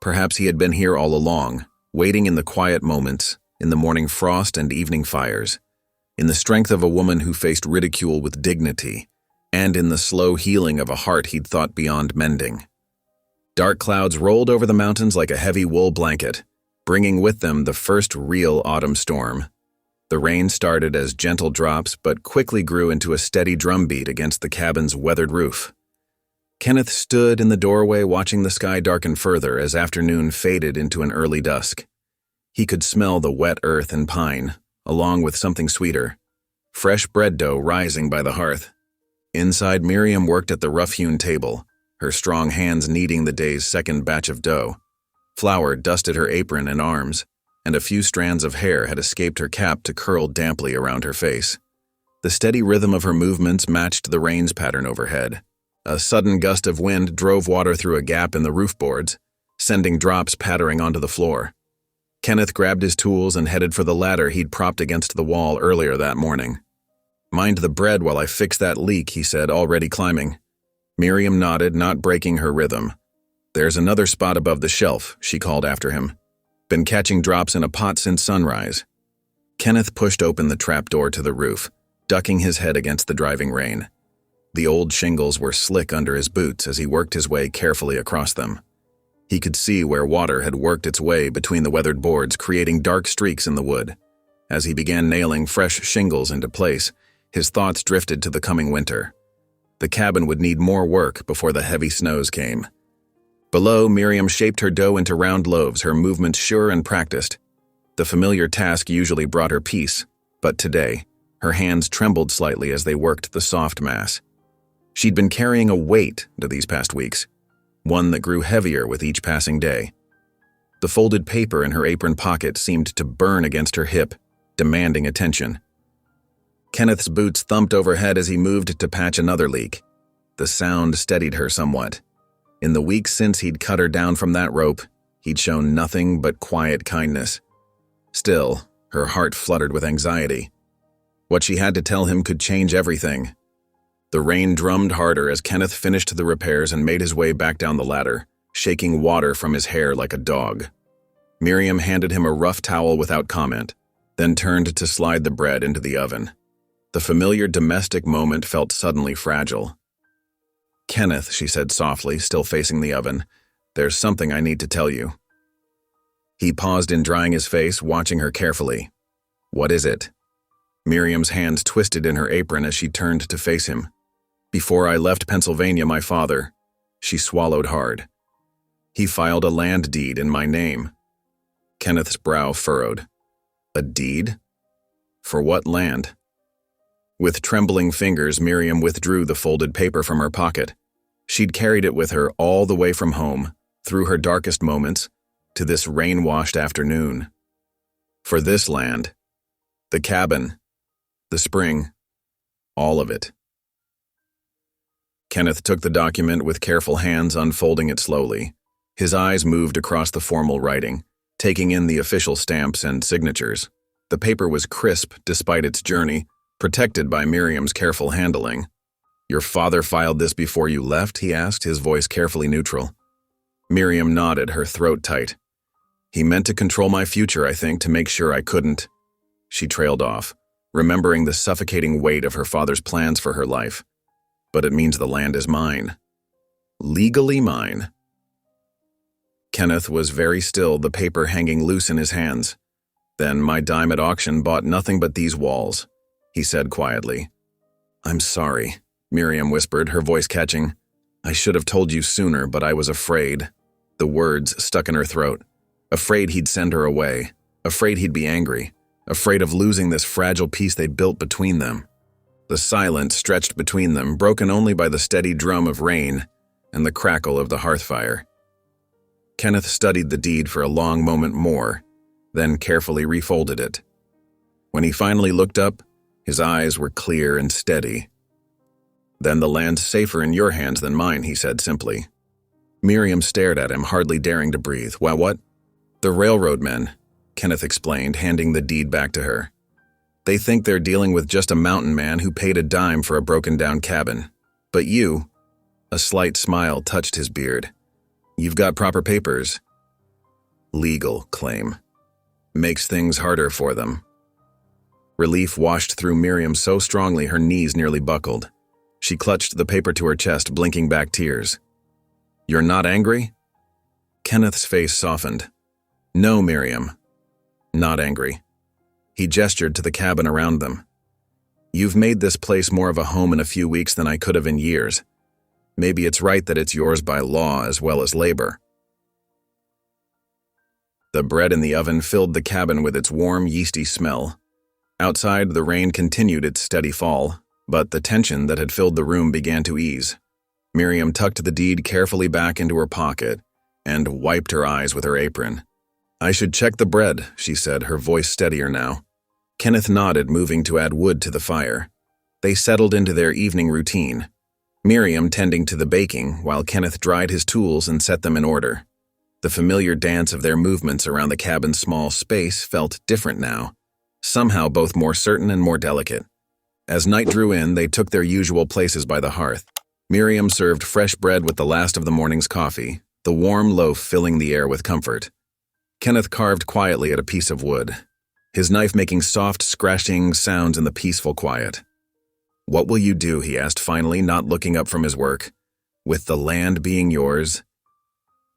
Perhaps he had been here all along, waiting in the quiet moments, in the morning frost and evening fires, in the strength of a woman who faced ridicule with dignity, and in the slow healing of a heart he'd thought beyond mending. Dark clouds rolled over the mountains like a heavy wool blanket, bringing with them the first real autumn storm. The rain started as gentle drops but quickly grew into a steady drumbeat against the cabin's weathered roof. Kenneth stood in the doorway watching the sky darken further as afternoon faded into an early dusk. He could smell the wet earth and pine, along with something sweeter, fresh bread dough rising by the hearth. Inside, Miriam worked at the rough-hewn table, her strong hands kneading the day's second batch of dough. Flour dusted her apron and arms, and a few strands of hair had escaped her cap to curl damply around her face. The steady rhythm of her movements matched the rain's pattern overhead. A sudden gust of wind drove water through a gap in the roof boards, sending drops pattering onto the floor. Kenneth grabbed his tools and headed for the ladder he'd propped against the wall earlier that morning. "Mind the bread while I fix that leak," he said, already climbing. Miriam nodded, not breaking her rhythm. "There's another spot above the shelf," she called after him. "Been catching drops in a pot since sunrise." Kenneth pushed open the trapdoor to the roof, ducking his head against the driving rain. The old shingles were slick under his boots as he worked his way carefully across them. He could see where water had worked its way between the weathered boards, creating dark streaks in the wood. As he began nailing fresh shingles into place, his thoughts drifted to the coming winter. The cabin would need more work before the heavy snows came. Below, Miriam shaped her dough into round loaves, her movements sure and practiced. The familiar task usually brought her peace, but today, her hands trembled slightly as they worked the soft mass. She'd been carrying a weight to these past weeks, one that grew heavier with each passing day. The folded paper in her apron pocket seemed to burn against her hip, demanding attention. Kenneth's boots thumped overhead as he moved to patch another leak. The sound steadied her somewhat. In the weeks since he'd cut her down from that rope, he'd shown nothing but quiet kindness. Still, her heart fluttered with anxiety. What she had to tell him could change everything. The rain drummed harder as Kenneth finished the repairs and made his way back down the ladder, shaking water from his hair like a dog. Miriam handed him a rough towel without comment, then turned to slide the bread into the oven. The familiar domestic moment felt suddenly fragile. "Kenneth," she said softly, still facing the oven, "there's something I need to tell you." He paused in drying his face, watching her carefully. "What is it?" Miriam's hands twisted in her apron as she turned to face him. "Before I left Pennsylvania, my father," she swallowed hard, "he filed a land deed in my name." Kenneth's brow furrowed. "A deed? For what land?" With trembling fingers, Miriam withdrew the folded paper from her pocket. She'd carried it with her all the way from home, through her darkest moments, to this rain-washed afternoon. For this land, the cabin, the spring, all of it. Kenneth took the document with careful hands, unfolding it slowly. His eyes moved across the formal writing, taking in the official stamps and signatures. The paper was crisp despite its journey, protected by Miriam's careful handling. "Your father filed this before you left?" he asked, his voice carefully neutral. Miriam nodded, her throat tight. "He meant to control my future, I think, to make sure I couldn't." She trailed off, remembering the suffocating weight of her father's plans for her life. "But it means the land is mine. Legally mine." Kenneth was very still, the paper hanging loose in his hands. "Then my dime at auction bought nothing but these walls," he said quietly. "I'm sorry," Miriam whispered, her voice catching. "I should have told you sooner, but I was afraid." The words stuck in her throat. Afraid he'd send her away. Afraid he'd be angry. Afraid of losing this fragile piece they'd built between them. The silence stretched between them, broken only by the steady drum of rain and the crackle of the hearth fire. Kenneth studied the deed for a long moment more, then carefully refolded it. When he finally looked up, his eyes were clear and steady. "Then the land's safer in your hands than mine," he said simply. Miriam stared at him, hardly daring to breathe. "Well, what?" "The railroad men," Kenneth explained, handing the deed back to her. "They think they're dealing with just a mountain man who paid a dime for a broken-down cabin. But you," a slight smile touched his beard, "you've got proper papers." "Legal claim. Makes things harder for them." Relief washed through Miriam so strongly her knees nearly buckled. She clutched the paper to her chest, blinking back tears. "You're not angry?" Kenneth's face softened. "No, Miriam. Not angry." He gestured to the cabin around them. "You've made this place more of a home in a few weeks than I could have in years. Maybe it's right that it's yours by law as well as labor." The bread in the oven filled the cabin with its warm, yeasty smell. Outside, the rain continued its steady fall, but the tension that had filled the room began to ease. Miriam tucked the deed carefully back into her pocket and wiped her eyes with her apron. "I should check the bread," she said, her voice steadier now. Kenneth nodded, moving to add wood to the fire. They settled into their evening routine, Miriam tending to the baking while Kenneth dried his tools and set them in order. The familiar dance of their movements around the cabin's small space felt different now, somehow both more certain and more delicate. As night drew in, they took their usual places by the hearth. Miriam served fresh bread with the last of the morning's coffee, the warm loaf filling the air with comfort. Kenneth carved quietly at a piece of wood, his knife making soft, scratching sounds in the peaceful quiet. "What will you do?" he asked finally, not looking up from his work. "With the land being yours?"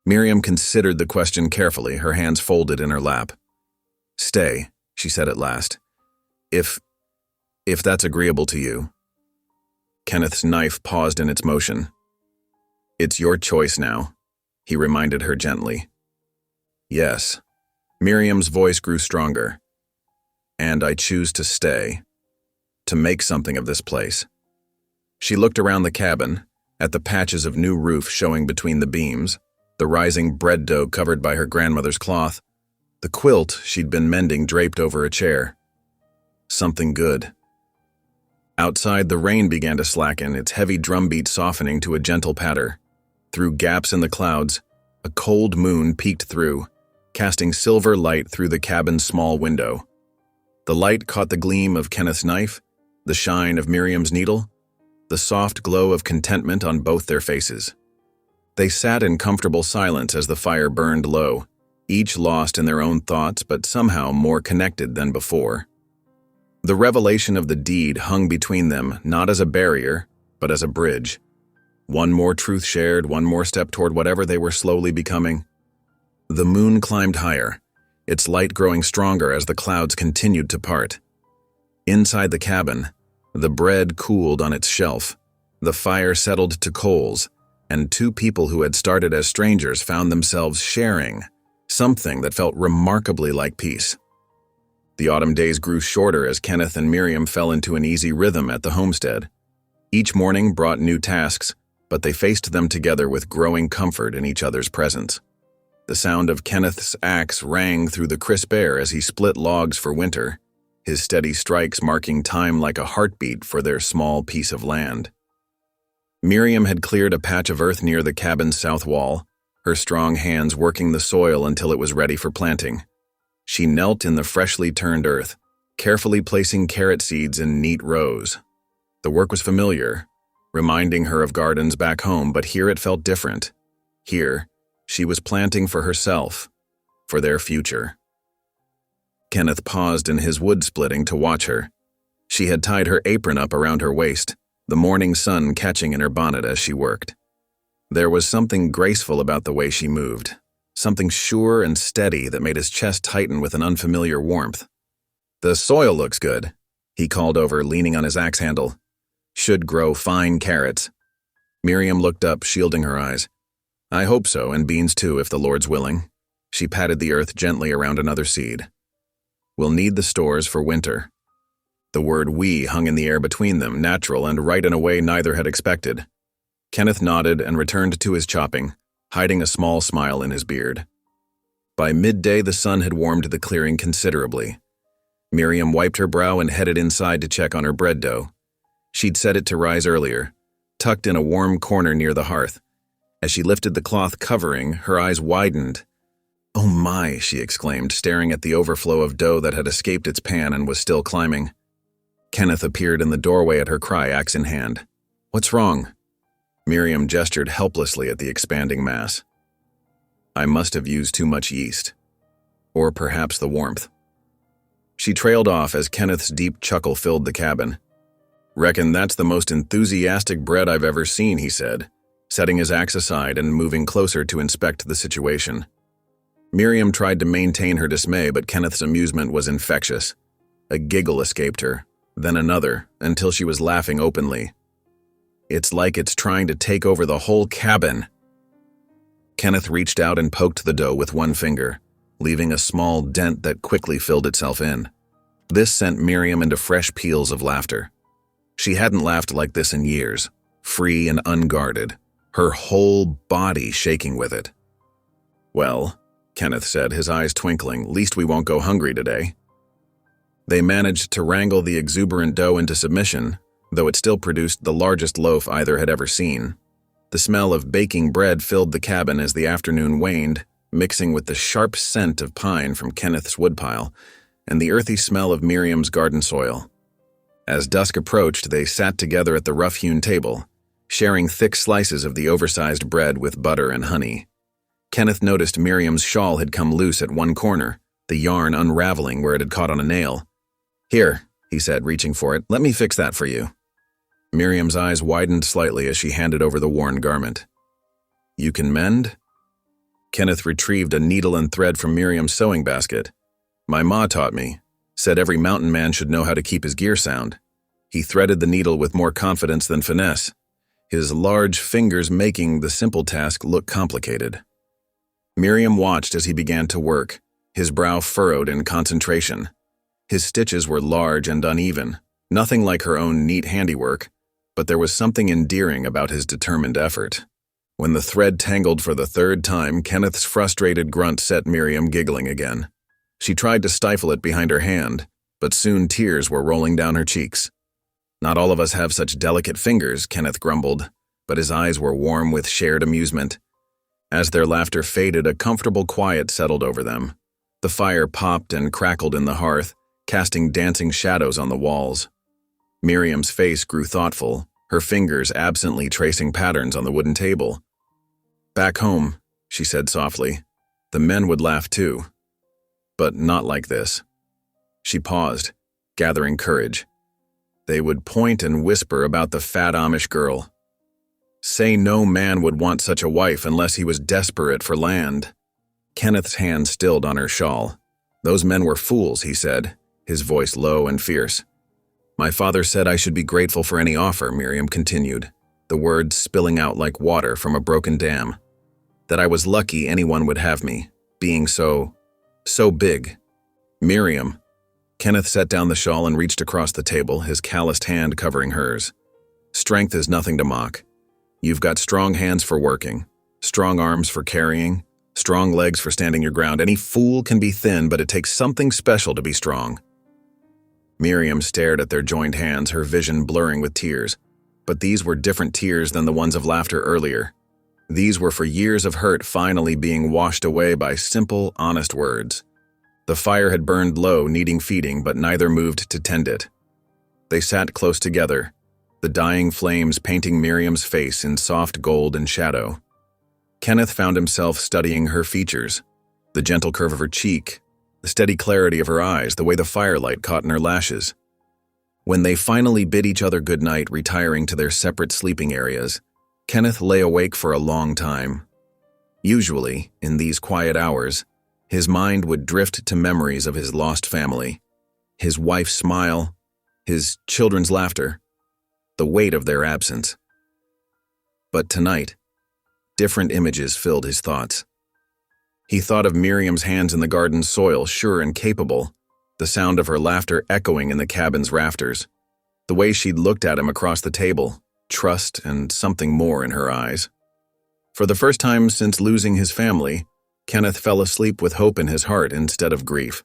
Miriam considered the question carefully, her hands folded in her lap. "Stay," she said at last. If that's agreeable to you." Kenneth's knife paused in its motion. "It's your choice now," he reminded her gently. "Yes." Miriam's voice grew stronger. "And I choose to stay, to make something of this place." She looked around the cabin, at the patches of new roof showing between the beams, the rising bread dough covered by her grandmother's cloth, the quilt she'd been mending draped over a chair. Something good. Outside, the rain began to slacken, its heavy drumbeat softening to a gentle patter. Through gaps in the clouds, a cold moon peeked through, casting silver light through the cabin's small window. The light caught the gleam of Kenneth's knife, the shine of Miriam's needle, the soft glow of contentment on both their faces. They sat in comfortable silence as the fire burned low, each lost in their own thoughts but somehow more connected than before. The revelation of the deed hung between them not as a barrier, but as a bridge. One more truth shared, one more step toward whatever they were slowly becoming. The moon climbed higher, its light growing stronger as the clouds continued to part. Inside the cabin, the bread cooled on its shelf, the fire settled to coals, and two people who had started as strangers found themselves sharing something that felt remarkably like peace. The autumn days grew shorter as Kenneth and Miriam fell into an easy rhythm at the homestead. Each morning brought new tasks, but they faced them together with growing comfort in each other's presence. The sound of Kenneth's axe rang through the crisp air as he split logs for winter, his steady strikes marking time like a heartbeat for their small piece of land. Miriam had cleared a patch of earth near the cabin's south wall, her strong hands working the soil until it was ready for planting. She knelt in the freshly turned earth, carefully placing carrot seeds in neat rows. The work was familiar, reminding her of gardens back home, but here it felt different. Here, she was planting for herself, for their future. Kenneth paused in his wood splitting to watch her. She had tied her apron up around her waist, the morning sun catching in her bonnet as she worked. There was something graceful about the way she moved, something sure and steady that made his chest tighten with an unfamiliar warmth. "The soil looks good," he called over, leaning on his axe handle. "Should grow fine carrots." Miriam looked up, shielding her eyes. "I hope so, and beans too, if the Lord's willing." She patted the earth gently around another seed. "We'll need the stores for winter." The word "we" hung in the air between them, natural and right in a way neither had expected. Kenneth nodded and returned to his chopping, hiding a small smile in his beard. By midday, the sun had warmed the clearing considerably. Miriam wiped her brow and headed inside to check on her bread dough. She'd set it to rise earlier, tucked in a warm corner near the hearth. As she lifted the cloth covering, her eyes widened. "Oh my," she exclaimed, staring at the overflow of dough that had escaped its pan and was still climbing. Kenneth appeared in the doorway at her cry, axe in hand. "What's wrong?" Miriam gestured helplessly at the expanding mass. "I must have used too much yeast. Or perhaps the warmth." She trailed off as Kenneth's deep chuckle filled the cabin. "Reckon that's the most enthusiastic bread I've ever seen," he said, setting his axe aside and moving closer to inspect the situation. Miriam tried to maintain her dismay, but Kenneth's amusement was infectious. A giggle escaped her, then another, until she was laughing openly. "It's like it's trying to take over the whole cabin." Kenneth reached out and poked the dough with one finger, leaving a small dent that quickly filled itself in. This sent Miriam into fresh peals of laughter. She hadn't laughed like this in years, free and unguarded, her whole body shaking with it. "Well," Kenneth said, his eyes twinkling, "least we won't go hungry today." They managed to wrangle the exuberant dough into submission, though it still produced the largest loaf either had ever seen. The smell of baking bread filled the cabin as the afternoon waned, mixing with the sharp scent of pine from Kenneth's woodpile and the earthy smell of Miriam's garden soil. As dusk approached, they sat together at the rough-hewn table, sharing thick slices of the oversized bread with butter and honey. Kenneth noticed Miriam's shawl had come loose at one corner, the yarn unraveling where it had caught on a nail. "Here," he said, reaching for it, "let me fix that for you." Miriam's eyes widened slightly as she handed over the worn garment. "You can mend?" Kenneth retrieved a needle and thread from Miriam's sewing basket. "My ma taught me, said every mountain man should know how to keep his gear sound." He threaded the needle with more confidence than finesse, his large fingers making the simple task look complicated. Miriam watched as he began to work, his brow furrowed in concentration. His stitches were large and uneven, nothing like her own neat handiwork, but there was something endearing about his determined effort. When the thread tangled for the third time, Kenneth's frustrated grunt set Miriam giggling again. She tried to stifle it behind her hand, but soon tears were rolling down her cheeks. "Not all of us have such delicate fingers," Kenneth grumbled, but his eyes were warm with shared amusement. As their laughter faded, a comfortable quiet settled over them. The fire popped and crackled in the hearth, casting dancing shadows on the walls. Miriam's face grew thoughtful, her fingers absently tracing patterns on the wooden table. "Back home," she said softly, "the men would laugh too. But not like this." She paused, gathering courage. "They would point and whisper about the fat Amish girl. Say no man would want such a wife unless he was desperate for land." Kenneth's hand stilled on her shawl. "Those men were fools," he said, his voice low and fierce. "My father said I should be grateful for any offer," Miriam continued, the words spilling out like water from a broken dam. "That I was lucky anyone would have me, being so big." "Miriam." Kenneth set down the shawl and reached across the table, his calloused hand covering hers. "Strength is nothing to mock. You've got strong hands for working, strong arms for carrying, strong legs for standing your ground. Any fool can be thin, but it takes something special to be strong." Miriam stared at their joined hands, her vision blurring with tears. But these were different tears than the ones of laughter earlier. These were for years of hurt finally being washed away by simple, honest words. The fire had burned low, needing feeding, but neither moved to tend it. They sat close together, the dying flames painting Miriam's face in soft gold and shadow. Kenneth found himself studying her features, the gentle curve of her cheek, the steady clarity of her eyes, the way the firelight caught in her lashes. When they finally bid each other goodnight, retiring to their separate sleeping areas, Kenneth lay awake for a long time. Usually, in these quiet hours, his mind would drift to memories of his lost family, his wife's smile, his children's laughter, the weight of their absence. But tonight, different images filled his thoughts. He thought of Miriam's hands in the garden soil, sure and capable, the sound of her laughter echoing in the cabin's rafters, the way she'd looked at him across the table, trust and something more in her eyes. For the first time since losing his family, Kenneth fell asleep with hope in his heart instead of grief.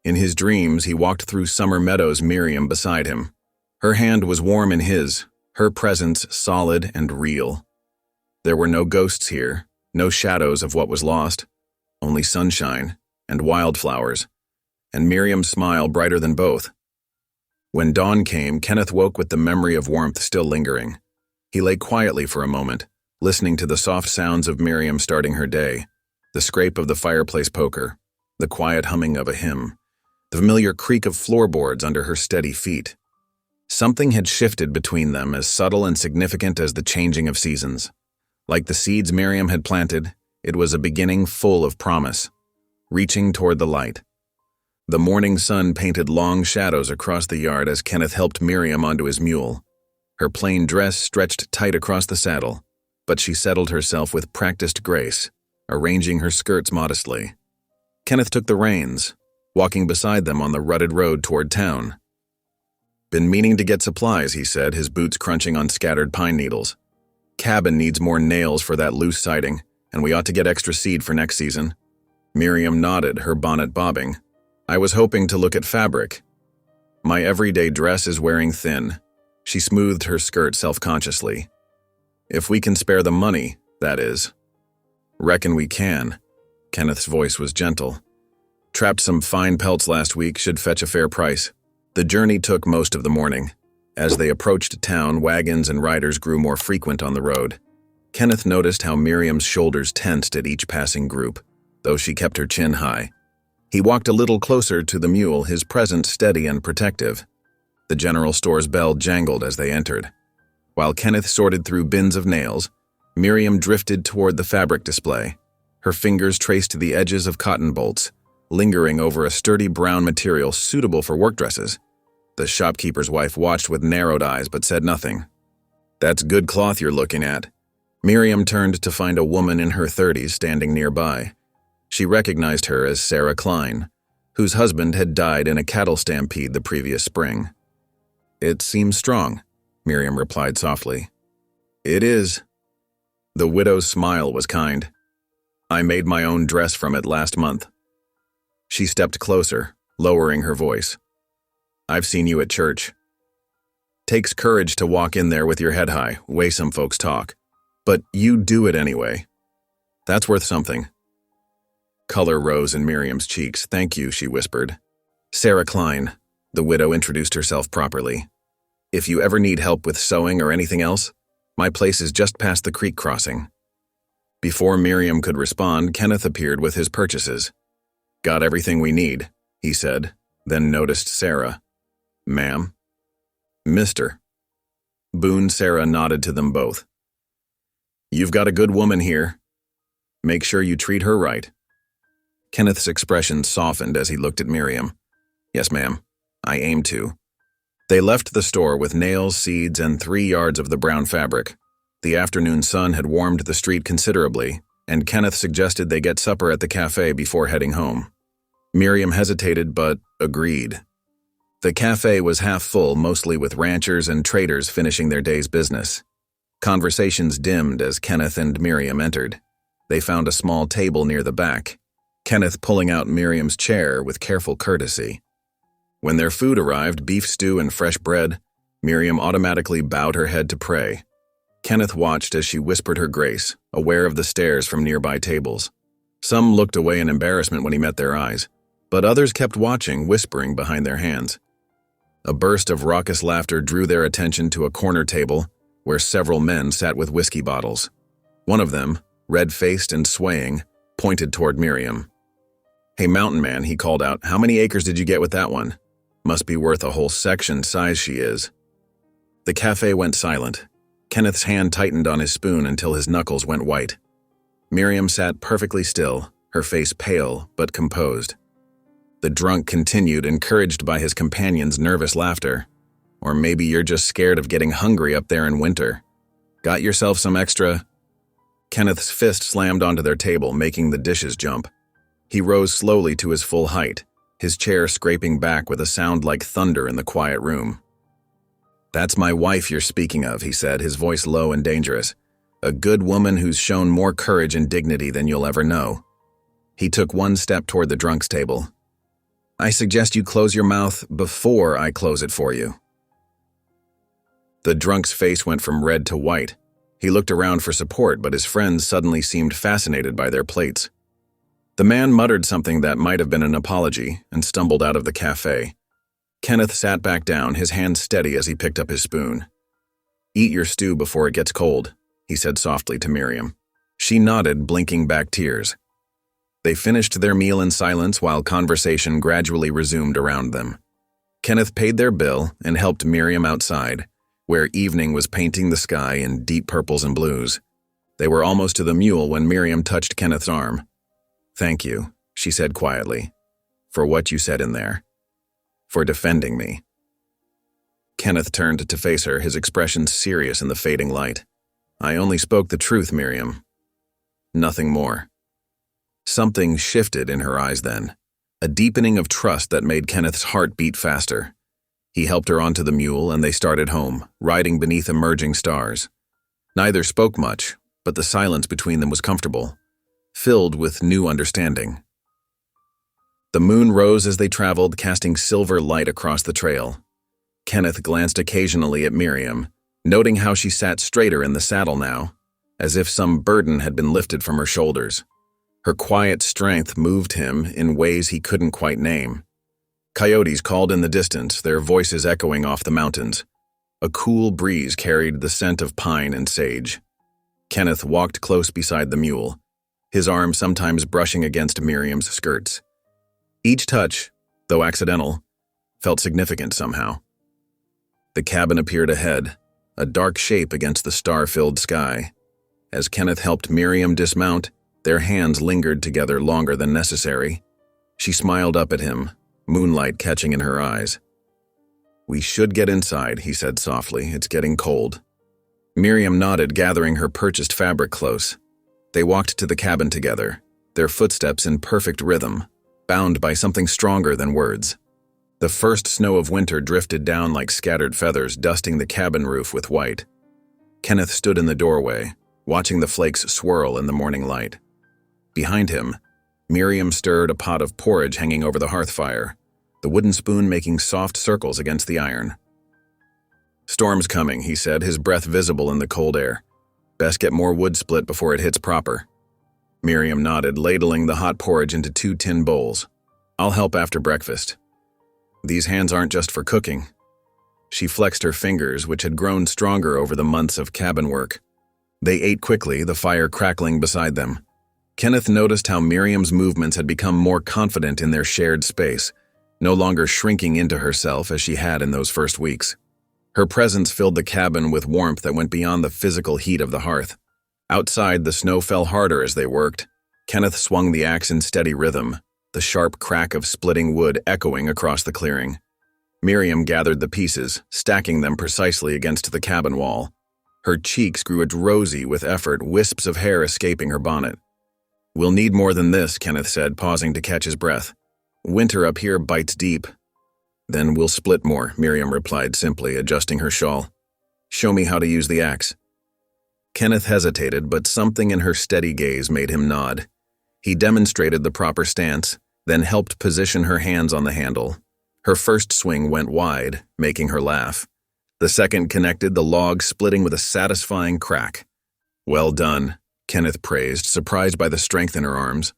In his dreams, he walked through summer meadows, Miriam beside him. Her hand was warm in his, her presence solid and real. There were no ghosts here, no shadows of what was lost, only sunshine and wildflowers, and Miriam's smile brighter than both. When dawn came, Kenneth woke with the memory of warmth still lingering. He lay quietly for a moment, listening to the soft sounds of Miriam starting her day, the scrape of the fireplace poker, the quiet humming of a hymn, the familiar creak of floorboards under her steady feet. Something had shifted between them, as subtle and significant as the changing of seasons. Like the seeds Miriam had planted, it was a beginning full of promise, reaching toward the light. The morning sun painted long shadows across the yard as Kenneth helped Miriam onto his mule. Her plain dress stretched tight across the saddle, but she settled herself with practiced grace, arranging her skirts modestly. Kenneth took the reins, walking beside them on the rutted road toward town. "Been meaning to get supplies," he said, his boots crunching on scattered pine needles. "Cabin needs more nails for that loose siding, and we ought to get extra seed for next season." Miriam nodded, her bonnet bobbing. "I was hoping to look at fabric. My everyday dress is wearing thin." She smoothed her skirt self-consciously. "If we can spare the money, that is." "Reckon we can." Kenneth's voice was gentle. "Trapped some fine pelts last week, should fetch a fair price." The journey took most of the morning. As they approached town, wagons and riders grew more frequent on the road. Kenneth noticed how Miriam's shoulders tensed at each passing group, though she kept her chin high. He walked a little closer to the mule, his presence steady and protective. The general store's bell jangled as they entered. While Kenneth sorted through bins of nails, Miriam drifted toward the fabric display. Her fingers traced the edges of cotton bolts, lingering over a sturdy brown material suitable for work dresses. The shopkeeper's wife watched with narrowed eyes but said nothing. "That's good cloth you're looking at." Miriam turned to find a woman in her 30s standing nearby. She recognized her as Sarah Klein, whose husband had died in a cattle stampede the previous spring. "It seems strong," Miriam replied softly. "It is." The widow's smile was kind. "I made my own dress from it last month." She stepped closer, lowering her voice. "I've seen you at church. Takes courage to walk in there with your head high, way some folks talk. But you do it anyway. That's worth something." Color rose in Miriam's cheeks. "Thank you," she whispered. "Sarah Klein," the widow introduced herself properly. "If you ever need help with sewing or anything else, my place is just past the creek crossing." Before Miriam could respond, Kenneth appeared with his purchases. "Got everything we need," he said, then noticed Sarah. "Ma'am?" "Mister." Boone Sarah nodded to them both. "You've got a good woman here. Make sure you treat her right." Kenneth's expression softened as he looked at Miriam. "Yes, ma'am. I aim to." They left the store with nails, seeds, and 3 yards of the brown fabric. The afternoon sun had warmed the street considerably, and Kenneth suggested they get supper at the cafe before heading home. Miriam hesitated but agreed. The cafe was half full, mostly with ranchers and traders finishing their day's business. Conversations dimmed as Kenneth and Miriam entered. They found a small table near the back, Kenneth pulling out Miriam's chair with careful courtesy. When their food arrived, beef stew and fresh bread, Miriam automatically bowed her head to pray. Kenneth watched as she whispered her grace, aware of the stares from nearby tables. Some looked away in embarrassment when he met their eyes, but others kept watching, whispering behind their hands. A burst of raucous laughter drew their attention to a corner table where several men sat with whiskey bottles. One of them, red-faced and swaying, pointed toward Miriam. "Hey, mountain man," he called out, "how many acres did you get with that one? Must be worth a whole section, size she is." The cafe went silent. Kenneth's hand tightened on his spoon until his knuckles went white. Miriam sat perfectly still, her face pale but composed. The drunk continued, encouraged by his companion's nervous laughter. "Or maybe you're just scared of getting hungry up there in winter. Got yourself some extra—" Kenneth's fist slammed onto their table, making the dishes jump. He rose slowly to his full height, his chair scraping back with a sound like thunder in the quiet room. "That's my wife you're speaking of," he said, his voice low and dangerous. "A good woman who's shown more courage and dignity than you'll ever know." He took one step toward the drunk's table. "I suggest you close your mouth before I close it for you." The drunk's face went from red to white. He looked around for support, but his friends suddenly seemed fascinated by their plates. The man muttered something that might have been an apology and stumbled out of the cafe. Kenneth sat back down, his hand steady as he picked up his spoon. "Eat your stew before it gets cold," he said softly to Miriam. She nodded, blinking back tears. They finished their meal in silence while conversation gradually resumed around them. Kenneth paid their bill and helped Miriam outside, where evening was painting the sky in deep purples and blues. They were almost to the mule when Miriam touched Kenneth's arm. "Thank you," she said quietly. For what you said in there. For defending me. Kenneth turned to face her, his expression serious in the fading light. I only spoke the truth, Miriam. Nothing more. Something shifted in her eyes then, a deepening of trust that made Kenneth's heart beat faster. He helped her onto the mule and they started home, riding beneath emerging stars. Neither spoke much, but the silence between them was comfortable, filled with new understanding. The moon rose as they traveled, casting silver light across the trail. Kenneth glanced occasionally at Miriam, noting how she sat straighter in the saddle now, as if some burden had been lifted from her shoulders. Her quiet strength moved him in ways he couldn't quite name. Coyotes called in the distance, their voices echoing off the mountains. A cool breeze carried the scent of pine and sage. Kenneth walked close beside the mule, his arm sometimes brushing against Miriam's skirts. Each touch, though accidental, felt significant somehow. The cabin appeared ahead, a dark shape against the star-filled sky. As Kenneth helped Miriam dismount, their hands lingered together longer than necessary. She smiled up at him, moonlight catching in her eyes. We should get inside, he said softly. It's getting cold. Miriam nodded, gathering her purchased fabric close. They walked to the cabin together, their footsteps in perfect rhythm, bound by something stronger than words. The first snow of winter drifted down like scattered feathers, dusting the cabin roof with white. Kenneth stood in the doorway, watching the flakes swirl in the morning light. Behind him, Miriam stirred a pot of porridge hanging over the hearth fire, the wooden spoon making soft circles against the iron. Storm's coming, he said, his breath visible in the cold air. Best get more wood split before it hits proper. Miriam nodded, ladling the hot porridge into 2 tin bowls. I'll help after breakfast. These hands aren't just for cooking. She flexed her fingers, which had grown stronger over the months of cabin work. They ate quickly, the fire crackling beside them. Kenneth noticed how Miriam's movements had become more confident in their shared space, no longer shrinking into herself as she had in those first weeks. Her presence filled the cabin with warmth that went beyond the physical heat of the hearth. Outside, the snow fell harder as they worked. Kenneth swung the axe in steady rhythm, the sharp crack of splitting wood echoing across the clearing. Miriam gathered the pieces, stacking them precisely against the cabin wall. Her cheeks grew rosy with effort, wisps of hair escaping her bonnet. We'll need more than this, Kenneth said, pausing to catch his breath. Winter up here bites deep. Then we'll split more, Miriam replied simply, adjusting her shawl. Show me how to use the axe. Kenneth hesitated, but something in her steady gaze made him nod. He demonstrated the proper stance, then helped position her hands on the handle. Her first swing went wide, making her laugh. The second connected, the log splitting with a satisfying crack. Well done, Kenneth praised, surprised by the strength in her arms.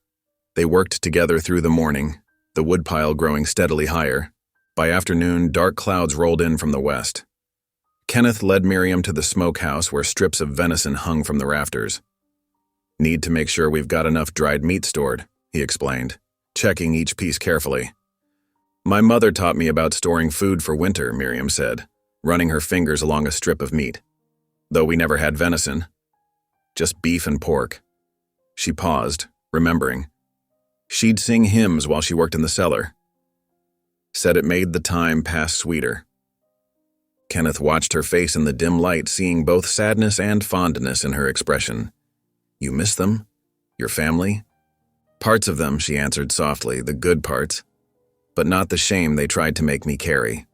They worked together through the morning, the woodpile growing steadily higher. By afternoon, dark clouds rolled in from the west. Kenneth led Miriam to the smokehouse where strips of venison hung from the rafters. Need to make sure we've got enough dried meat stored, he explained, checking each piece carefully. My mother taught me about storing food for winter, Miriam said, running her fingers along a strip of meat. Though we never had venison. Just beef and pork. She paused, remembering. She'd sing hymns while she worked in the cellar. Said it made the time pass sweeter. Kenneth watched her face in the dim light, seeing both sadness and fondness in her expression. You miss them? Your family? Parts of them, she answered softly, the good parts, but not the shame they tried to make me carry.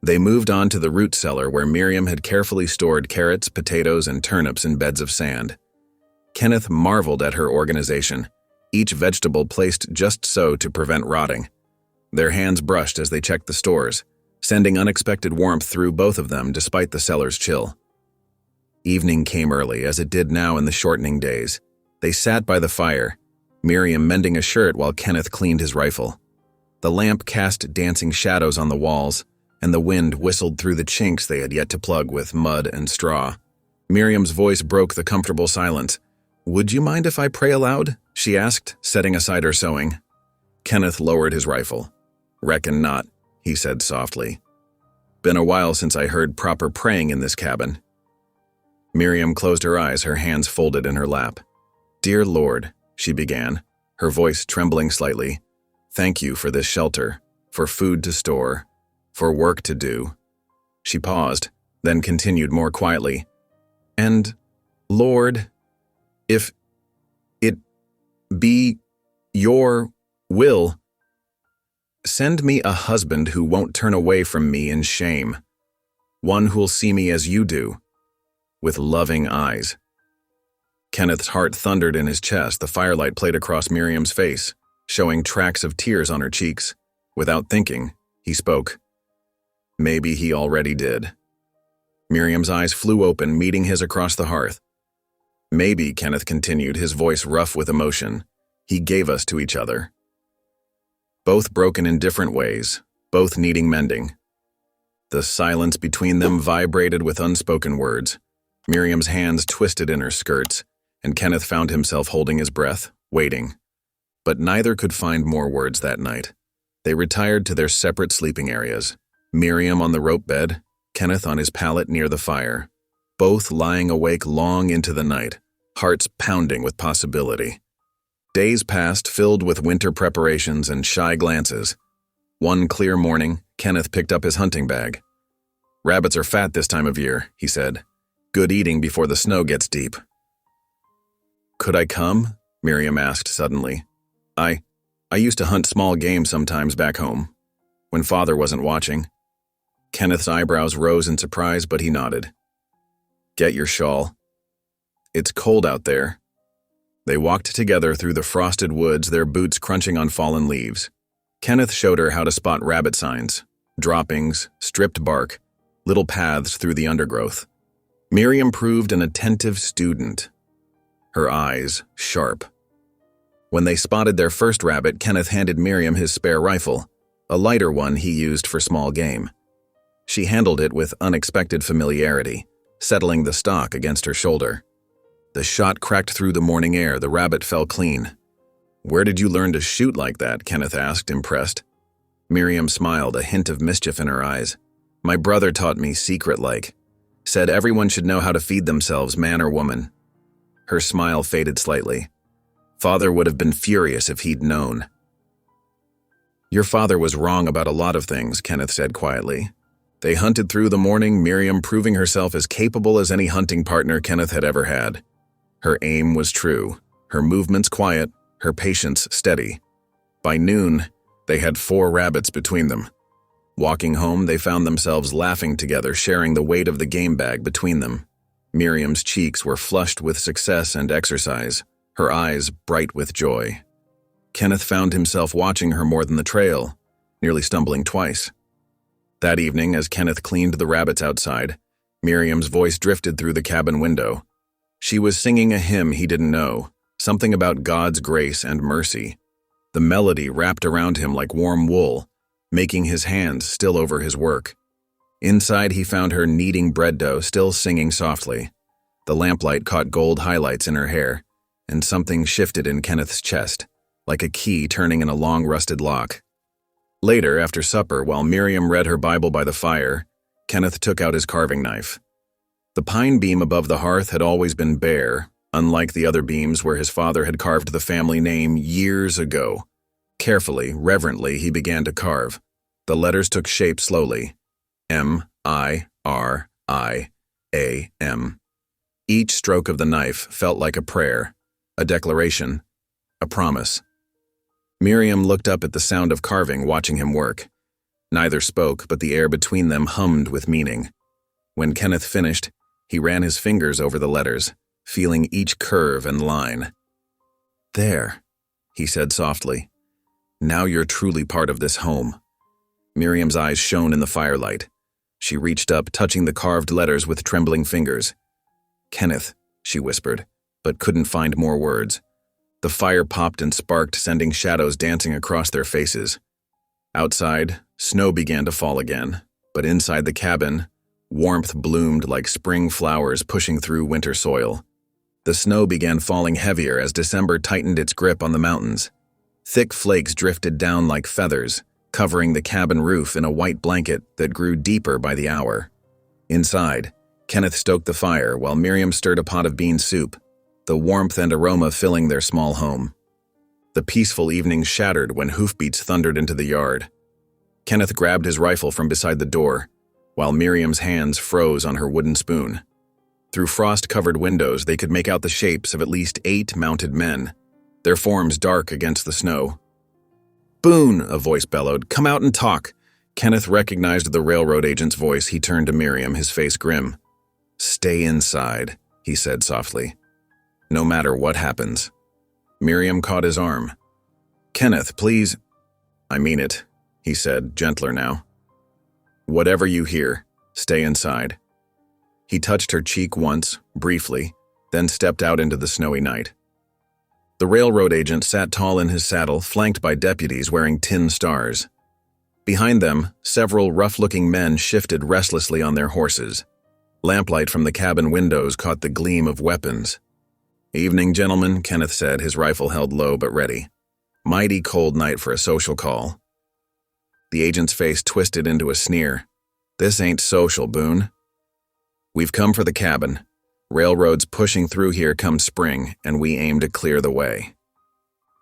They moved on to the root cellar where Miriam had carefully stored carrots, potatoes, and turnips in beds of sand. Kenneth marveled at her organization, each vegetable placed just so to prevent rotting. Their hands brushed as they checked the stores, sending unexpected warmth through both of them despite the cellar's chill. Evening came early, as it did now in the shortening days. They sat by the fire, Miriam mending a shirt while Kenneth cleaned his rifle. The lamp cast dancing shadows on the walls, and the wind whistled through the chinks they had yet to plug with mud and straw. Miriam's voice broke the comfortable silence. Would you mind if I pray aloud? She asked, setting aside her sewing. Kenneth lowered his rifle. Reckon not, he said softly. Been a while since I heard proper praying in this cabin. Miriam closed her eyes, her hands folded in her lap. Dear Lord, she began, her voice trembling slightly. Thank you for this shelter, for food to store, for work to do." She paused, then continued more quietly. "And, Lord, if it be your will, send me a husband who won't turn away from me in shame, one who'll see me as you do, with loving eyes." Kenneth's heart thundered in his chest. The firelight played across Miriam's face, showing tracks of tears on her cheeks. Without thinking, he spoke. Maybe he already did. Miriam's eyes flew open, meeting his across the hearth. "Maybe," Kenneth continued, his voice rough with emotion, "he gave us to each other. Both broken in different ways, both needing mending." The silence between them vibrated with unspoken words. Miriam's hands twisted in her skirts, and Kenneth found himself holding his breath, waiting. But neither could find more words that night. They retired to their separate sleeping areas, Miriam on the rope bed, Kenneth on his pallet near the fire, both lying awake long into the night, hearts pounding with possibility. Days passed, filled with winter preparations and shy glances. One clear morning, Kenneth picked up his hunting bag. "Rabbits are fat this time of year," he said. "Good eating before the snow gets deep." "Could I come?" Miriam asked suddenly. I used to hunt small game sometimes back home, when Father wasn't watching." Kenneth's eyebrows rose in surprise, but he nodded. "Get your shawl. It's cold out there." They walked together through the frosted woods, their boots crunching on fallen leaves. Kenneth showed her how to spot rabbit signs, droppings, stripped bark, little paths through the undergrowth. Miriam proved an attentive student, her eyes sharp. When they spotted their first rabbit, Kenneth handed Miriam his spare rifle, a lighter one he used for small game. She handled it with unexpected familiarity, settling the stock against her shoulder. The shot cracked through the morning air. The rabbit fell clean. "Where did you learn to shoot like that?" Kenneth asked, impressed. Miriam smiled, a hint of mischief in her eyes. "My brother taught me secret-like. Said everyone should know how to feed themselves, man or woman." Her smile faded slightly. "Father would have been furious if he'd known." "Your father was wrong about a lot of things," Kenneth said quietly. They hunted through the morning, Miriam proving herself as capable as any hunting partner Kenneth had ever had. Her aim was true, her movements quiet, her patience steady. By noon, they had 4 rabbits between them. Walking home, they found themselves laughing together, sharing the weight of the game bag between them. Miriam's cheeks were flushed with success and exercise, her eyes bright with joy. Kenneth found himself watching her more than the trail, nearly stumbling twice. That evening, as Kenneth cleaned the rabbits outside, Miriam's voice drifted through the cabin window. She was singing a hymn he didn't know, something about God's grace and mercy. The melody wrapped around him like warm wool, making his hands still over his work. Inside, he found her kneading bread dough, still singing softly. The lamplight caught gold highlights in her hair, and something shifted in Kenneth's chest, like a key turning in a long rusted lock. Later, after supper, while Miriam read her Bible by the fire, Kenneth took out his carving knife. The pine beam above the hearth had always been bare, unlike the other beams where his father had carved the family name years ago. Carefully, reverently, he began to carve. The letters took shape slowly. M-I-R-I-A-M. Each stroke of the knife felt like a prayer, a declaration, a promise. Miriam looked up at the sound of carving, watching him work. Neither spoke, but the air between them hummed with meaning. When Kenneth finished, he ran his fingers over the letters, feeling each curve and line. "There," he said softly. "Now you're truly part of this home." Miriam's eyes shone in the firelight. She reached up, touching the carved letters with trembling fingers. "Kenneth," she whispered, but couldn't find more words. The fire popped and sparked, sending shadows dancing across their faces. Outside, snow began to fall again, but inside the cabin, warmth bloomed like spring flowers pushing through winter soil. The snow began falling heavier as December tightened its grip on the mountains. Thick flakes drifted down like feathers, covering the cabin roof in a white blanket that grew deeper by the hour. Inside, Kenneth stoked the fire while Miriam stirred a pot of bean soup, the warmth and aroma filling their small home. The peaceful evening shattered when hoofbeats thundered into the yard. Kenneth grabbed his rifle from beside the door, while Miriam's hands froze on her wooden spoon. Through frost-covered windows, they could make out the shapes of at least 8 mounted men, their forms dark against the snow. "Boone," a voice bellowed, "come out and talk." Kenneth recognized the railroad agent's voice. He turned to Miriam, his face grim. "Stay inside," he said softly. "No matter what happens." Miriam caught his arm. "Kenneth, please." "I mean it," he said, gentler now. "Whatever you hear, stay inside." He touched her cheek once, briefly, then stepped out into the snowy night. The railroad agent sat tall in his saddle, flanked by deputies wearing tin stars. Behind them, several rough-looking men shifted restlessly on their horses. Lamplight from the cabin windows caught the gleam of weapons. "Evening, gentlemen," Kenneth said, his rifle held low but ready. "Mighty cold night for a social call." The agent's face twisted into a sneer. "This ain't social, Boone. We've come for the cabin. Railroads pushing through here come spring, and we aim to clear the way."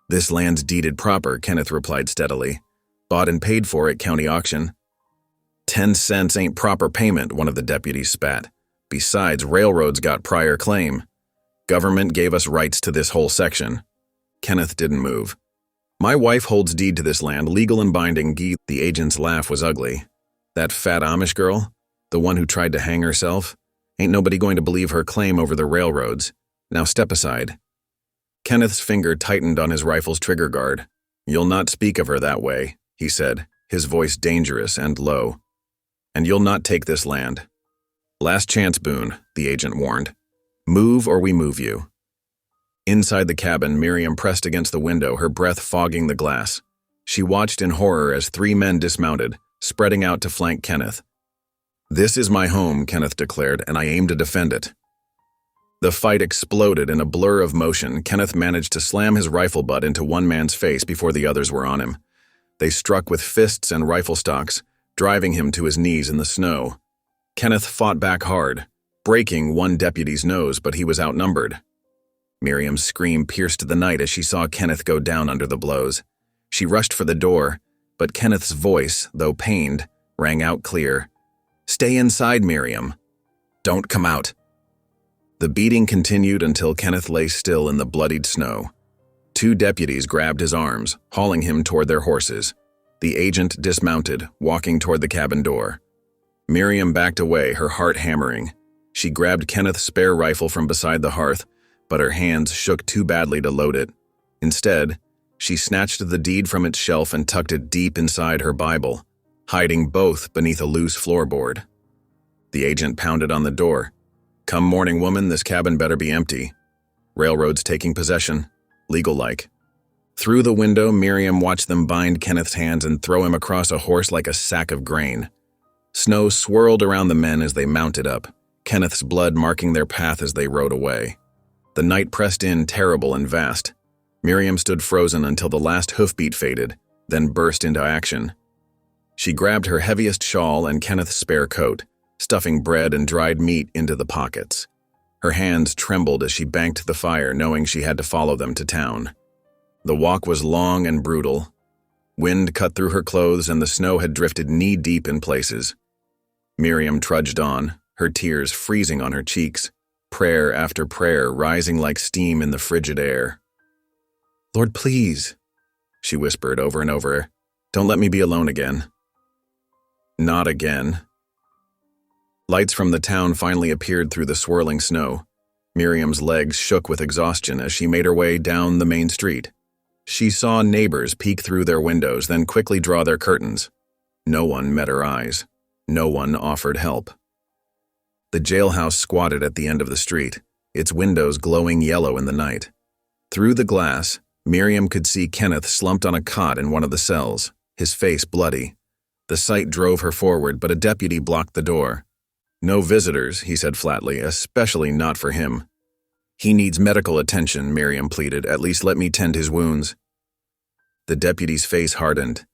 "This land's deeded proper," Kenneth replied steadily. "Bought and paid for at county auction." 10 cents ain't proper payment," one of the deputies spat. "Besides, railroads got prior claim. Government gave us rights to this whole section." Kenneth didn't move. "My wife holds deed to this land, legal and binding." The agent's laugh was ugly. "That fat Amish girl? The one who tried to hang herself? Ain't nobody going to believe her claim over the railroads. Now step aside." Kenneth's finger tightened on his rifle's trigger guard. "You'll not speak of her that way," he said, his voice dangerous and low. "And you'll not take this land." "Last chance, Boone," the agent warned. "Move or we move you." Inside the cabin, Miriam pressed against the window, her breath fogging the glass. She watched in horror as 3 men dismounted, spreading out to flank Kenneth. "This is my home," Kenneth declared, "and I aim to defend it." The fight exploded in a blur of motion. Kenneth managed to slam his rifle butt into one man's face before the others were on him. They struck with fists and rifle stocks, driving him to his knees in the snow. Kenneth fought back hard, breaking one deputy's nose, but he was outnumbered. Miriam's scream pierced the night as she saw Kenneth go down under the blows. She rushed for the door, but Kenneth's voice, though pained, rang out clear. "Stay inside, Miriam. Don't come out." The beating continued until Kenneth lay still in the bloodied snow. 2 deputies grabbed his arms, hauling him toward their horses. The agent dismounted, walking toward the cabin door. Miriam backed away, her heart hammering. She grabbed Kenneth's spare rifle from beside the hearth, but her hands shook too badly to load it. Instead, she snatched the deed from its shelf and tucked it deep inside her Bible, hiding both beneath a loose floorboard. The agent pounded on the door. "Come morning, woman, this cabin better be empty. Railroads taking possession, legal-like." Through the window, Miriam watched them bind Kenneth's hands and throw him across a horse like a sack of grain. Snow swirled around the men as they mounted up, Kenneth's blood marking their path as they rode away. The night pressed in, terrible and vast. Miriam stood frozen until the last hoofbeat faded, then burst into action. She grabbed her heaviest shawl and Kenneth's spare coat, stuffing bread and dried meat into the pockets. Her hands trembled as she banked the fire, knowing she had to follow them to town. The walk was long and brutal. Wind cut through her clothes and the snow had drifted knee-deep in places. Miriam trudged on, her tears freezing on her cheeks, prayer after prayer rising like steam in the frigid air. "Lord, please," she whispered over and over, "don't let me be alone again." Not again. Lights from the town finally appeared through the swirling snow. Miriam's legs shook with exhaustion as she made her way down the main street. She saw neighbors peek through their windows, then quickly draw their curtains. No one met her eyes. No one offered help. The jailhouse squatted at the end of the street, its windows glowing yellow in the night. Through the glass, Miriam could see Kenneth slumped on a cot in one of the cells, his face bloody. The sight drove her forward, but a deputy blocked the door. "No visitors," he said flatly, "especially not for him." "He needs medical attention," Miriam pleaded. "At least let me tend his wounds." The deputy's face hardened.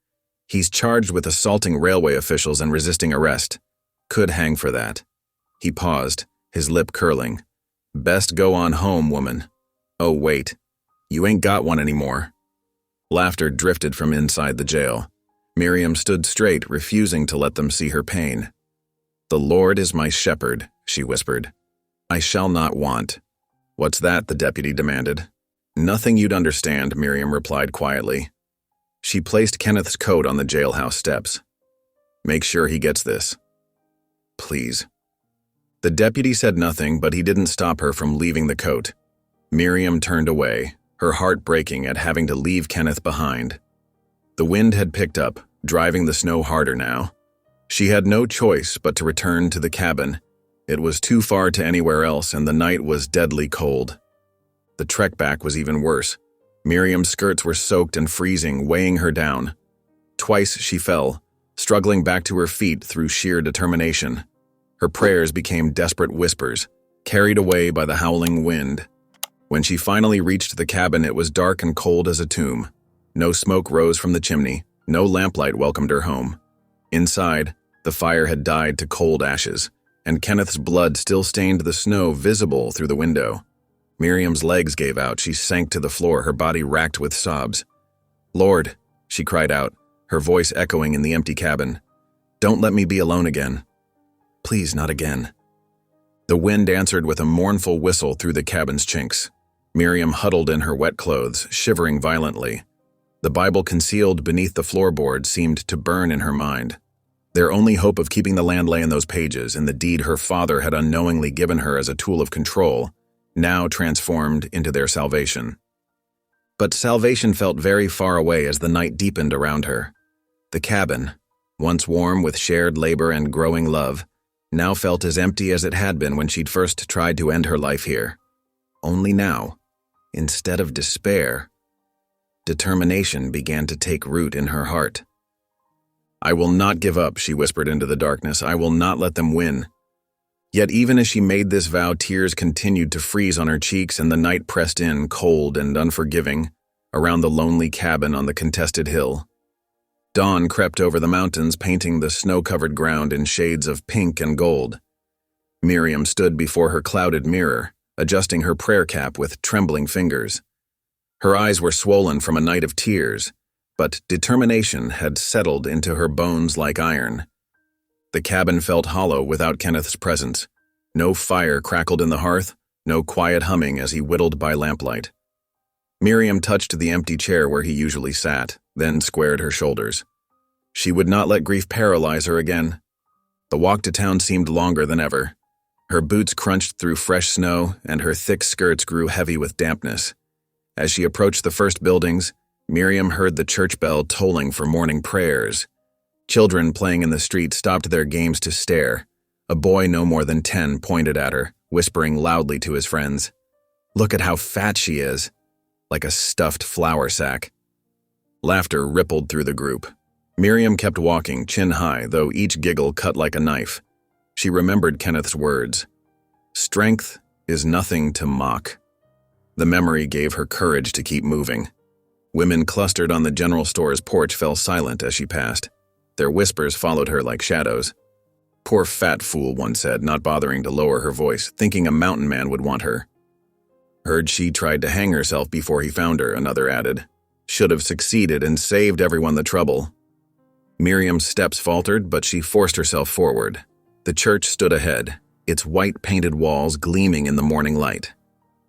"He's charged with assaulting railway officials and resisting arrest. Could hang for that." He paused, his lip curling. "Best go on home, woman." "Oh, wait. You ain't got one anymore." Laughter drifted from inside the jail. Miriam stood straight, refusing to let them see her pain. "The Lord is my shepherd," she whispered. "I shall not want." "What's that?" the deputy demanded. "Nothing you'd understand," Miriam replied quietly. She placed Kenneth's coat on the jailhouse steps. "Make sure he gets this. Please." The deputy said nothing, but he didn't stop her from leaving the coat. Miriam turned away, her heart breaking at having to leave Kenneth behind. The wind had picked up, driving the snow harder now. She had no choice but to return to the cabin. It was too far to anywhere else, and the night was deadly cold. The trek back was even worse. Miriam's skirts were soaked and freezing, weighing her down. Twice she fell, struggling back to her feet through sheer determination. Her prayers became desperate whispers, carried away by the howling wind. When she finally reached the cabin, it was dark and cold as a tomb. No smoke rose from the chimney, no lamplight welcomed her home. Inside, the fire had died to cold ashes, and Kenneth's blood still stained the snow visible through the window. Miriam's legs gave out. She sank to the floor, her body racked with sobs. "Lord," she cried out, her voice echoing in the empty cabin. "Don't let me be alone again. Please, not again." The wind answered with a mournful whistle through the cabin's chinks. Miriam huddled in her wet clothes, shivering violently. The Bible concealed beneath the floorboard seemed to burn in her mind. Their only hope of keeping the land lay in those pages, in the deed her father had unknowingly given her as a tool of control, now transformed into their salvation. But salvation felt very far away as the night deepened around her. The cabin, once warm with shared labor and growing love, now felt as empty as it had been when she'd first tried to end her life here. Only now, instead of despair, determination began to take root in her heart. "I will not give up," she whispered into the darkness. "I will not let them win." Yet even as she made this vow, tears continued to freeze on her cheeks, and the night pressed in, cold and unforgiving, around the lonely cabin on the contested hill. Dawn crept over the mountains, painting the snow-covered ground in shades of pink and gold. Miriam stood before her clouded mirror, adjusting her prayer cap with trembling fingers. Her eyes were swollen from a night of tears, but determination had settled into her bones like iron. The cabin felt hollow without Kenneth's presence. No fire crackled in the hearth, no quiet humming as he whittled by lamplight. Miriam touched the empty chair where he usually sat, then squared her shoulders. She would not let grief paralyze her again. The walk to town seemed longer than ever. Her boots crunched through fresh snow, and her thick skirts grew heavy with dampness. As she approached the first buildings, Miriam heard the church bell tolling for morning prayers. Children playing in the street stopped their games to stare. A boy no more than 10 pointed at her, whispering loudly to his friends, "Look at how fat she is," like a stuffed flour sack. Laughter rippled through the group. Miriam kept walking, chin high, though each giggle cut like a knife. She remembered Kenneth's words. "Strength is nothing to mock." The memory gave her courage to keep moving. Women clustered on the general store's porch fell silent as she passed. Their whispers followed her like shadows. "Poor fat fool," one said, not bothering to lower her voice, thinking a mountain man would want her. "Heard she tried to hang herself before he found her," another added. "Should have succeeded and saved everyone the trouble." Miriam's steps faltered, but she forced herself forward. The church stood ahead, its white painted walls gleaming in the morning light.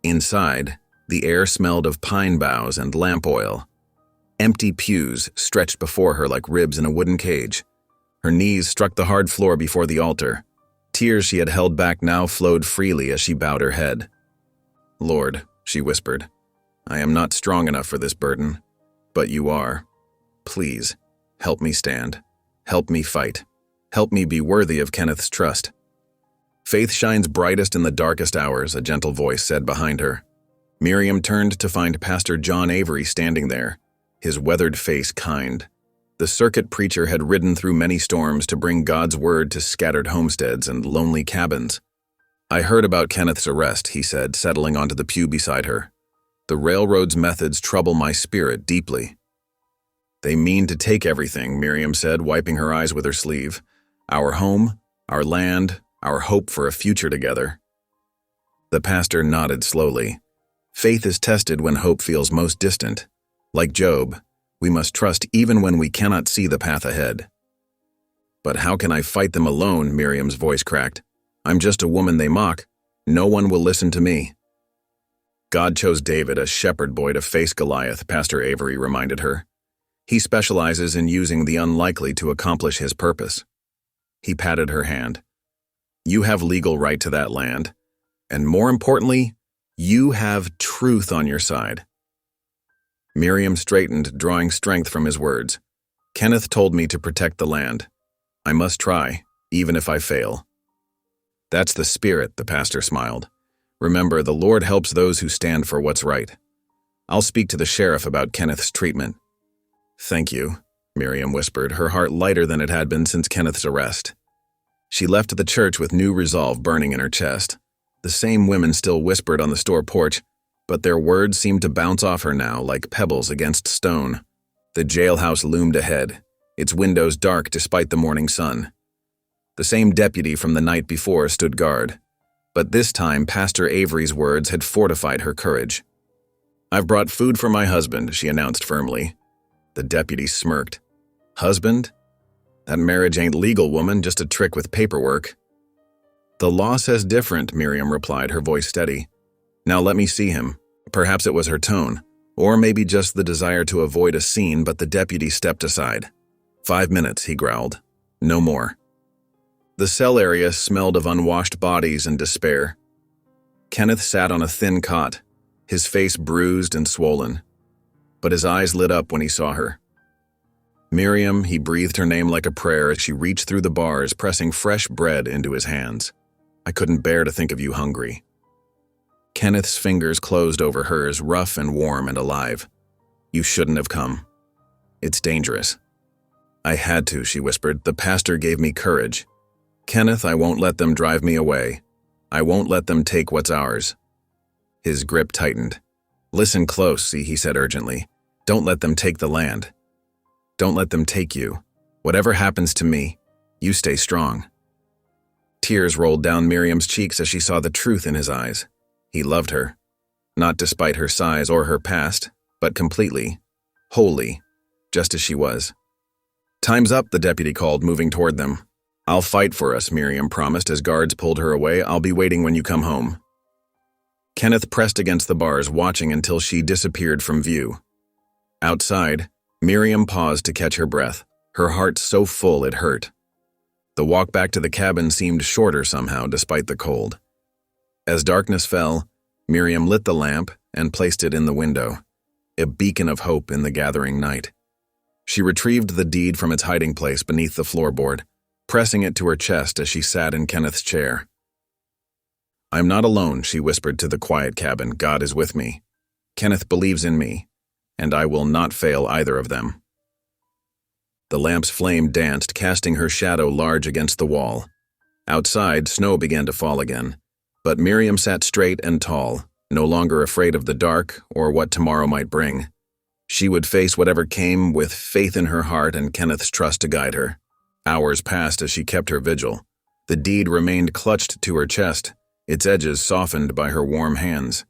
Inside, the air smelled of pine boughs and lamp oil. Empty pews stretched before her like ribs in a wooden cage. Her knees struck the hard floor before the altar. Tears she had held back now flowed freely as she bowed her head. "Lord," she whispered, "I am not strong enough for this burden, but you are. Please, help me stand. Help me fight. Help me be worthy of Kenneth's trust." "Faith shines brightest in the darkest hours," a gentle voice said behind her. Miriam turned to find Pastor John Avery standing there, his weathered face kind. The circuit preacher had ridden through many storms to bring God's word to scattered homesteads and lonely cabins. "I heard about Kenneth's arrest," he said, settling onto the pew beside her. "The railroad's methods trouble my spirit deeply." "They mean to take everything," Miriam said, wiping her eyes with her sleeve. "Our home, our land, our hope for a future together." The pastor nodded slowly. "Faith is tested when hope feels most distant. Like Job, We must trust even when we cannot see the path ahead. But how can I fight them alone? Miriam's voice cracked. I'm just a woman they mock. No one will listen to me. God chose David, a shepherd boy, to face Goliath, Pastor Avery reminded her. He specializes in using the unlikely to accomplish his purpose. He patted her hand. You have legal right to that land. And more importantly, you have truth on your side. Miriam straightened, drawing strength from his words. Kenneth told me to protect the land. I must try, even if I fail. That's the spirit, the pastor smiled. Remember, the Lord helps those who stand for what's right. I'll speak to the sheriff about Kenneth's treatment. Thank you, Miriam whispered, her heart lighter than it had been since Kenneth's arrest. She left the church with new resolve burning in her chest. The same women still whispered on the store porch, but their words seemed to bounce off her now like pebbles against stone. The jailhouse loomed ahead, its windows dark despite the morning sun. The same deputy from the night before stood guard, but this time Pastor Avery's words had fortified her courage. I've brought food for my husband, she announced firmly. The deputy smirked. Husband? That marriage ain't legal, woman, just a trick with paperwork. The law says different, Miriam replied, her voice steady. Now let me see him. Perhaps it was her tone, or maybe just the desire to avoid a scene, but the deputy stepped aside. 5 minutes, he growled. No more. The cell area smelled of unwashed bodies and despair. Kenneth sat on a thin cot, his face bruised and swollen, but his eyes lit up when he saw her. Miriam, he breathed her name like a prayer as she reached through the bars, pressing fresh bread into his hands. I couldn't bear to think of you hungry. Kenneth's fingers closed over hers, rough and warm and alive. You shouldn't have come. It's dangerous. I had to, she whispered. The pastor gave me courage. Kenneth, I won't let them drive me away. I won't let them take what's ours. His grip tightened. Listen close, he said urgently. Don't let them take the land. Don't let them take you. Whatever happens to me, you stay strong. Tears rolled down Miriam's cheeks as she saw the truth in his eyes. He loved her, not despite her size or her past, but completely, wholly, just as she was. Time's up, the deputy called, moving toward them. I'll fight for us, Miriam promised as guards pulled her away. I'll be waiting when you come home. Kenneth pressed against the bars, watching until she disappeared from view. Outside, Miriam paused to catch her breath, her heart so full it hurt. The walk back to the cabin seemed shorter somehow, despite the cold. As darkness fell, Miriam lit the lamp and placed it in the window, a beacon of hope in the gathering night. She retrieved the deed from its hiding place beneath the floorboard, pressing it to her chest as she sat in Kenneth's chair. I'm not alone, she whispered to the quiet cabin. God is with me. Kenneth believes in me, and I will not fail either of them. The lamp's flame danced, casting her shadow large against the wall. Outside, snow began to fall again, but Miriam sat straight and tall, no longer afraid of the dark or what tomorrow might bring. She would face whatever came with faith in her heart and Kenneth's trust to guide her. Hours passed as she kept her vigil. The deed remained clutched to her chest, its edges softened by her warm hands.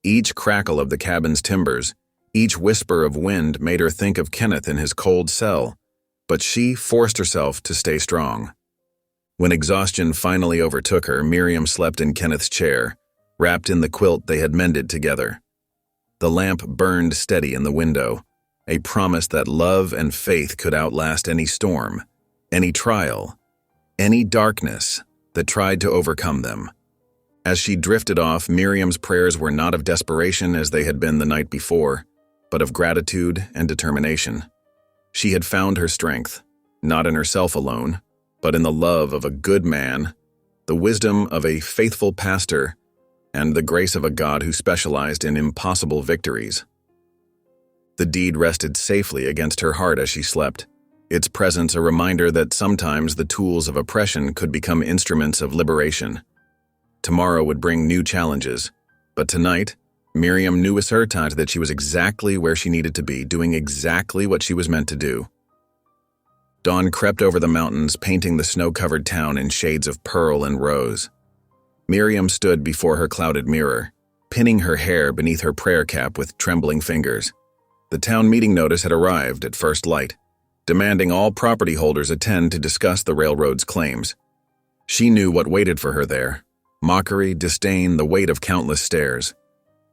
Each crackle of the cabin's timbers, each whisper of wind made her think of Kenneth in his cold cell, but she forced herself to stay strong. When exhaustion finally overtook her, Miriam slept in Kenneth's chair, wrapped in the quilt they had mended together. The lamp burned steady in the window, a promise that love and faith could outlast any storm, any trial, any darkness that tried to overcome them. As she drifted off, Miriam's prayers were not of desperation as they had been the night before, but of gratitude and determination. She had found her strength, not in herself alone, but in the love of a good man, the wisdom of a faithful pastor, and the grace of a God who specialized in impossible victories. The deed rested safely against her heart as she slept, its presence a reminder that sometimes the tools of oppression could become instruments of liberation. Tomorrow would bring new challenges, but tonight, Miriam knew with certainty that she was exactly where she needed to be, doing exactly what she was meant to do. Dawn crept over the mountains, painting the snow-covered town in shades of pearl and rose. Miriam stood before her clouded mirror, pinning her hair beneath her prayer cap with trembling fingers. The town meeting notice had arrived at first light, demanding all property holders attend to discuss the railroad's claims. She knew what waited for her there: mockery, disdain, the weight of countless stares.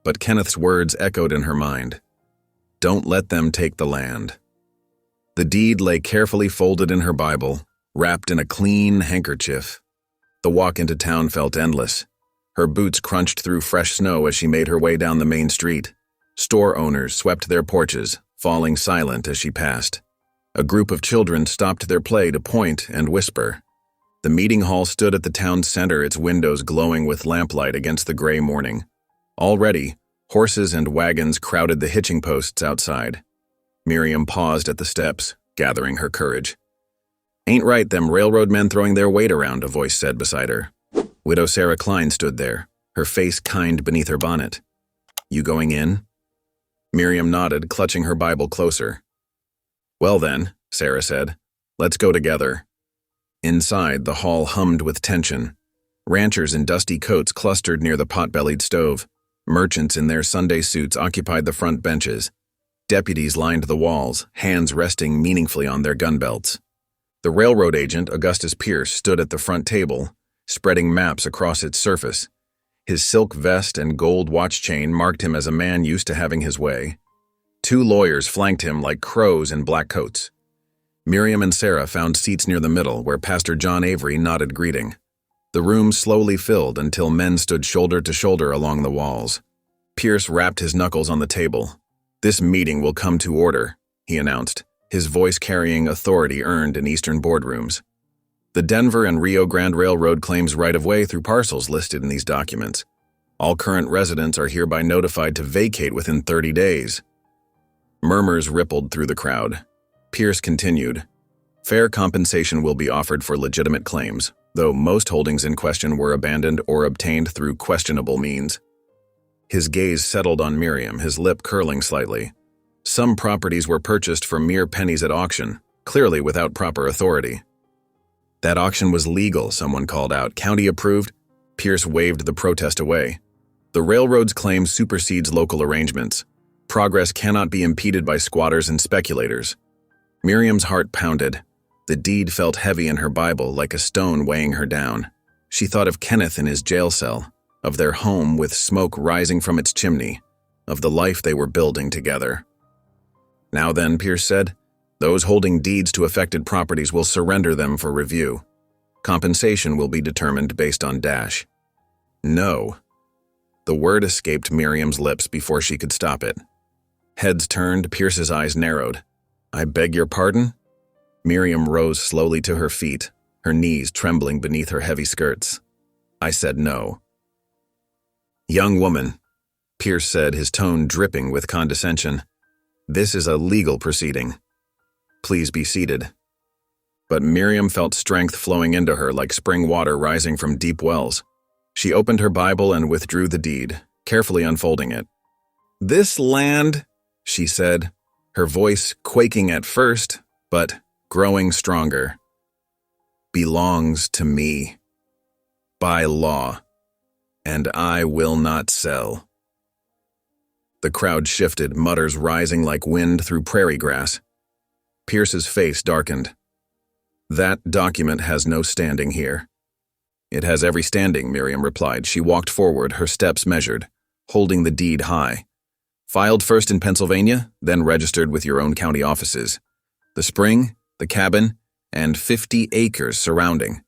But Kenneth's words echoed in her mind. Don't let them take the land. The deed lay carefully folded in her Bible, wrapped in a clean handkerchief. The walk into town felt endless. Her boots crunched through fresh snow as she made her way down the main street. Store owners swept their porches, falling silent as she passed. A group of children stopped their play to point and whisper. The meeting hall stood at the town's center, its windows glowing with lamplight against the gray morning. Already, horses and wagons crowded the hitching posts outside. Miriam paused at the steps, gathering her courage. "Ain't right, them railroad men throwing their weight around," a voice said beside her. Widow Sarah Klein stood there, her face kind beneath her bonnet. "You going in?" Miriam nodded, clutching her Bible closer. "Well then," Sarah said, "let's go together." Inside, the hall hummed with tension. Ranchers in dusty coats clustered near the pot-bellied stove. Merchants in their Sunday suits occupied the front benches. Deputies lined the walls, hands resting meaningfully on their gun belts. The railroad agent, Augustus Pierce, stood at the front table, spreading maps across its surface. His silk vest and gold watch chain marked him as a man used to having his way. Two lawyers flanked him like crows in black coats. Miriam and Sarah found seats near the middle, where Pastor John Avery nodded greeting. The room slowly filled until men stood shoulder to shoulder along the walls. Pierce rapped his knuckles on the table. "This meeting will come to order," he announced, his voice carrying authority earned in Eastern boardrooms. The Denver and Rio Grande Railroad claims right-of-way through parcels listed in these documents. All current residents are hereby notified to vacate within 30 days. Murmurs rippled through the crowd. Pierce continued, "Fair compensation will be offered for legitimate claims, though most holdings in question were abandoned or obtained through questionable means." His gaze settled on Miriam, his lip curling slightly. Some properties were purchased for mere pennies at auction, clearly without proper authority. "That auction was legal," someone called out. "County approved?" Pierce waved the protest away. "The railroad's claim supersedes local arrangements. Progress cannot be impeded by squatters and speculators." Miriam's heart pounded. The deed felt heavy in her Bible, like a stone weighing her down. She thought of Kenneth in his jail cell, of their home with smoke rising from its chimney, of the life they were building together. "Now then," Pierce said, "those holding deeds to affected properties will surrender them for review. Compensation will be determined based on dash." "No." The word escaped Miriam's lips before she could stop it. Heads turned, Pierce's eyes narrowed. "I beg your pardon?" Miriam rose slowly to her feet, her knees trembling beneath her heavy skirts. "I said no." "Young woman," Pierce said, his tone dripping with condescension, "this is a legal proceeding. Please be seated." But Miriam felt strength flowing into her like spring water rising from deep wells. She opened her Bible and withdrew the deed, carefully unfolding it. "This land," she said, her voice quaking at first, but growing stronger, "belongs to me, by law, and I will not sell." The crowd shifted, mutters rising like wind through prairie grass. Pierce's face darkened. "That document has no standing here." "It has every standing," Miriam replied. She walked forward, her steps measured, holding the deed high. "Filed first in Pennsylvania, then registered with your own county offices. The spring, the cabin, and 50 acres surrounding.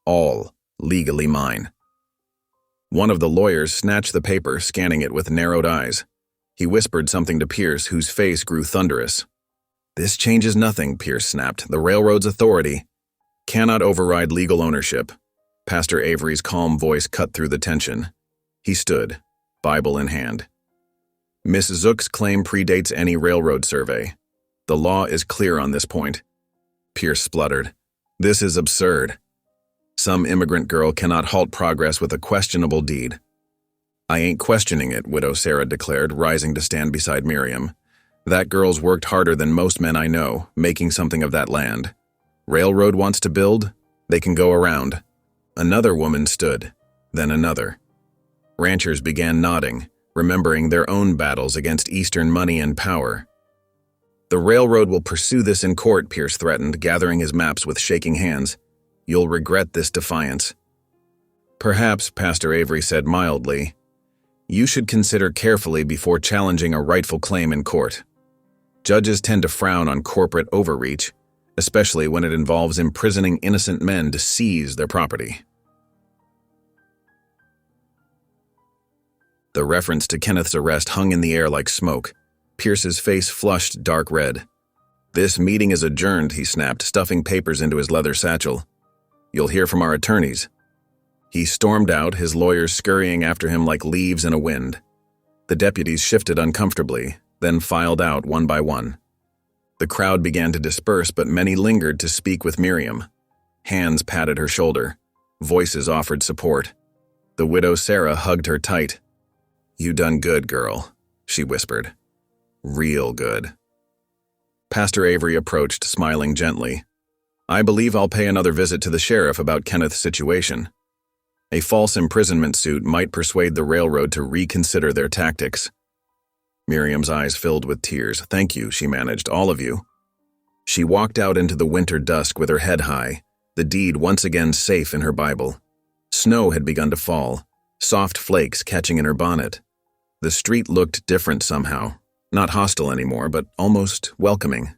All legally mine." One of the lawyers snatched the paper, scanning it with narrowed eyes. He whispered something to Pierce, whose face grew thunderous. "This changes nothing," Pierce snapped. "The railroad's authority cannot override legal ownership." Pastor Avery's calm voice cut through the tension. He stood, Bible in hand. "Miss Zook's claim predates any railroad survey. The law is clear on this point." Pierce spluttered. "This is absurd. Some immigrant girl cannot halt progress with a questionable deed." "I ain't questioning it," Widow Sarah declared, rising to stand beside Miriam. "That girl's worked harder than most men I know, making something of that land. Railroad wants to build, they can go around." Another woman stood, then another. Ranchers began nodding, remembering their own battles against Eastern money and power. "The railroad will pursue this in court," Pierce threatened, gathering his maps with shaking hands. "You'll regret this defiance." "Perhaps," Pastor Avery said mildly, "you should consider carefully before challenging a rightful claim in court. Judges tend to frown on corporate overreach, especially when it involves imprisoning innocent men to seize their property." The reference to Kenneth's arrest hung in the air like smoke. Pierce's face flushed dark red. "This meeting is adjourned," he snapped, stuffing papers into his leather satchel. "You'll hear from our attorneys." He stormed out, his lawyers scurrying after him like leaves in a wind. The deputies shifted uncomfortably, then filed out one by one. The crowd began to disperse, but many lingered to speak with Miriam. Hands patted her shoulder. Voices offered support. The widow Sarah hugged her tight. "You done good, girl," she whispered. "Real good." Pastor Avery approached, smiling gently. "I believe I'll pay another visit to the sheriff about Kenneth's situation. A false imprisonment suit might persuade the railroad to reconsider their tactics." Miriam's eyes filled with tears. "Thank you," she managed, "all of you." She walked out into the winter dusk with her head high, the deed once again safe in her Bible. Snow had begun to fall, soft flakes catching in her bonnet. The street looked different somehow, not hostile anymore, but almost welcoming.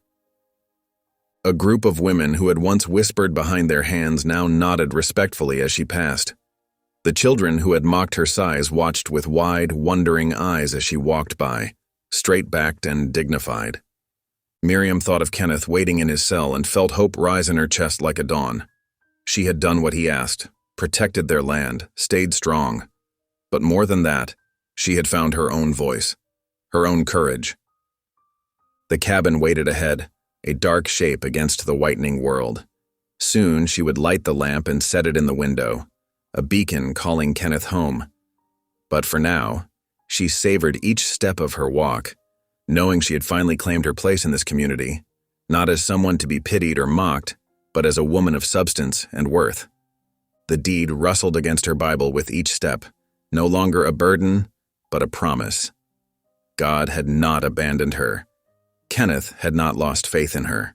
A group of women who had once whispered behind their hands now nodded respectfully as she passed. The children who had mocked her size watched with wide, wondering eyes as she walked by, straight-backed and dignified. Miriam thought of Kenneth waiting in his cell and felt hope rise in her chest like a dawn. She had done what he asked, protected their land, stayed strong. But more than that, she had found her own voice, her own courage. The cabin waited ahead, a dark shape against the whitening world. Soon she would light the lamp and set it in the window, a beacon calling Kenneth home. But for now, she savored each step of her walk, knowing she had finally claimed her place in this community, not as someone to be pitied or mocked, but as a woman of substance and worth. The deed rustled against her Bible with each step, no longer a burden, but a promise. God had not abandoned her. Kenneth had not lost faith in her.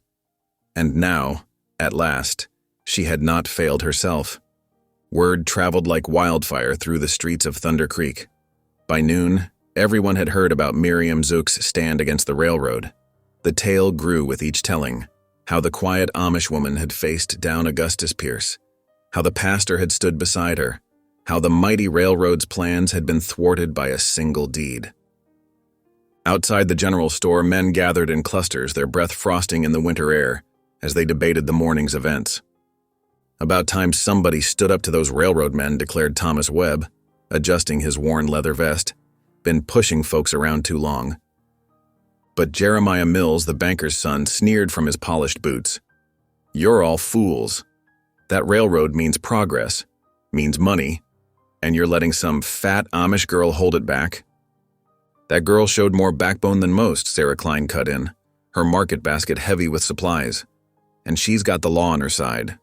And now, at last, she had not failed herself. Word traveled like wildfire through the streets of Thunder Creek. By noon, everyone had heard about Miriam Zook's stand against the railroad. The tale grew with each telling, how the quiet Amish woman had faced down Augustus Pierce, how the pastor had stood beside her, how the mighty railroad's plans had been thwarted by a single deed. Outside the general store, men gathered in clusters, their breath frosting in the winter air, as they debated the morning's events. "About time somebody stood up to those railroad men," declared Thomas Webb, adjusting his worn leather vest. "Been pushing folks around too long." But Jeremiah Mills, the banker's son, sneered from his polished boots. "You're all fools. That railroad means progress, means money, and you're letting some fat Amish girl hold it back?" "That girl showed more backbone than most," Sarah Klein cut in, her market basket heavy with supplies. "And she's got the law on her side."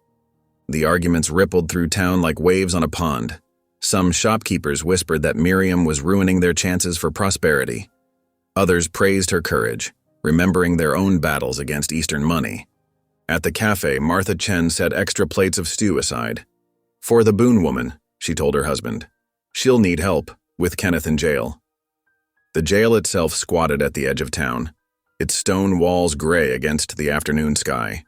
The arguments rippled through town like waves on a pond. Some shopkeepers whispered that Miriam was ruining their chances for prosperity. Others praised her courage, remembering their own battles against Eastern money. At the cafe, Martha Chen set extra plates of stew aside. "For the Boone woman," she told her husband. "She'll need help, with Kenneth in jail." The jail itself squatted at the edge of town, its stone walls gray against the afternoon sky.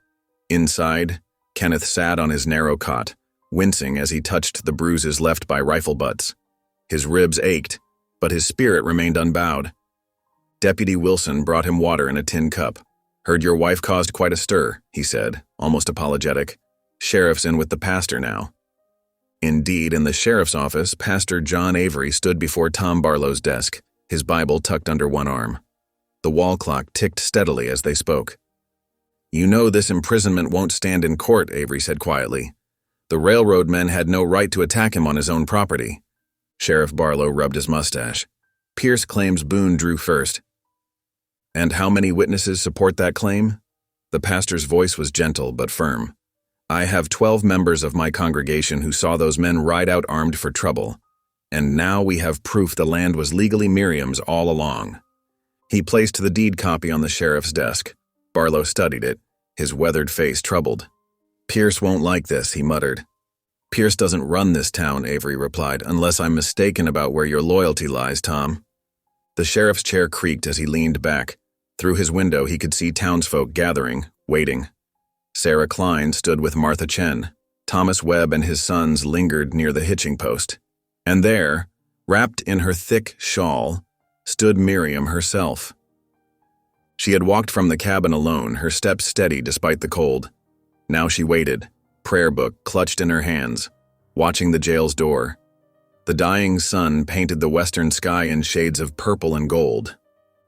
Inside, Kenneth sat on his narrow cot, wincing as he touched the bruises left by rifle butts. His ribs ached, but his spirit remained unbowed. Deputy Wilson brought him water in a tin cup. "Heard your wife caused quite a stir," he said, almost apologetic. "Sheriff's in with the pastor now." Indeed, in the sheriff's office, Pastor John Avery stood before Tom Barlow's desk, his Bible tucked under one arm. The wall clock ticked steadily as they spoke. "You know this imprisonment won't stand in court," Avery said quietly. "The railroad men had no right to attack him on his own property." Sheriff Barlow rubbed his mustache. "Pierce claims Boone drew first." "And how many witnesses support that claim?" The pastor's voice was gentle but firm. "I have 12 members of my congregation who saw those men ride out armed for trouble. And now we have proof the land was legally Miriam's all along. He placed the deed copy on the sheriff's desk. Barlow studied it, his weathered face troubled. Pierce won't like this, he muttered. Pierce doesn't run this town, Avery replied, unless I'm mistaken about where your loyalty lies, Tom. The sheriff's chair creaked as he leaned back. Through his window, he could see townsfolk gathering, waiting. Sarah Klein stood with Martha Chen. Thomas Webb and his sons lingered near the hitching post. And there, wrapped in her thick shawl, stood Miriam herself. She had walked from the cabin alone, her steps steady despite the cold. Now she waited, prayer book clutched in her hands, watching the jail's door. The dying sun painted the western sky in shades of purple and gold.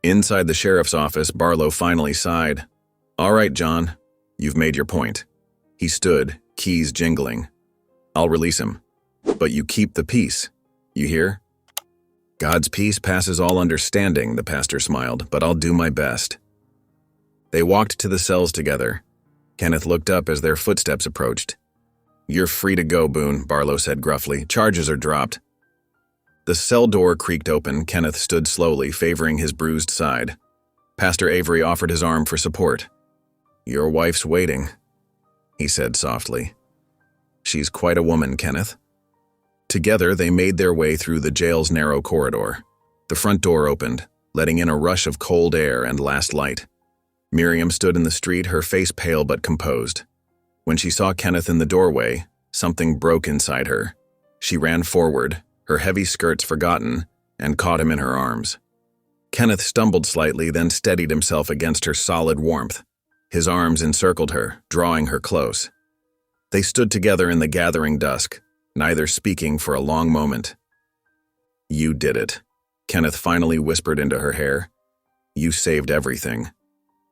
Inside the sheriff's office, Barlow finally sighed. All right, John, you've made your point. He stood, keys jingling. I'll release him. But you keep the peace. You hear? God's peace passes all understanding, the pastor smiled, but I'll do my best. They walked to the cells together. Kenneth looked up as their footsteps approached. You're free to go, Boone, Barlow said gruffly. Charges are dropped. The cell door creaked open. Kenneth stood slowly, favoring his bruised side. Pastor Avery offered his arm for support. Your wife's waiting, he said softly. She's quite a woman, Kenneth. Together, they made their way through the jail's narrow corridor. The front door opened, letting in a rush of cold air and last light. Miriam stood in the street, her face pale but composed. When she saw Kenneth in the doorway, something broke inside her. She ran forward, her heavy skirts forgotten, and caught him in her arms. Kenneth stumbled slightly, then steadied himself against her solid warmth. His arms encircled her, drawing her close. They stood together in the gathering dusk, neither speaking for a long moment. You did it, Kenneth finally whispered into her hair. You saved everything.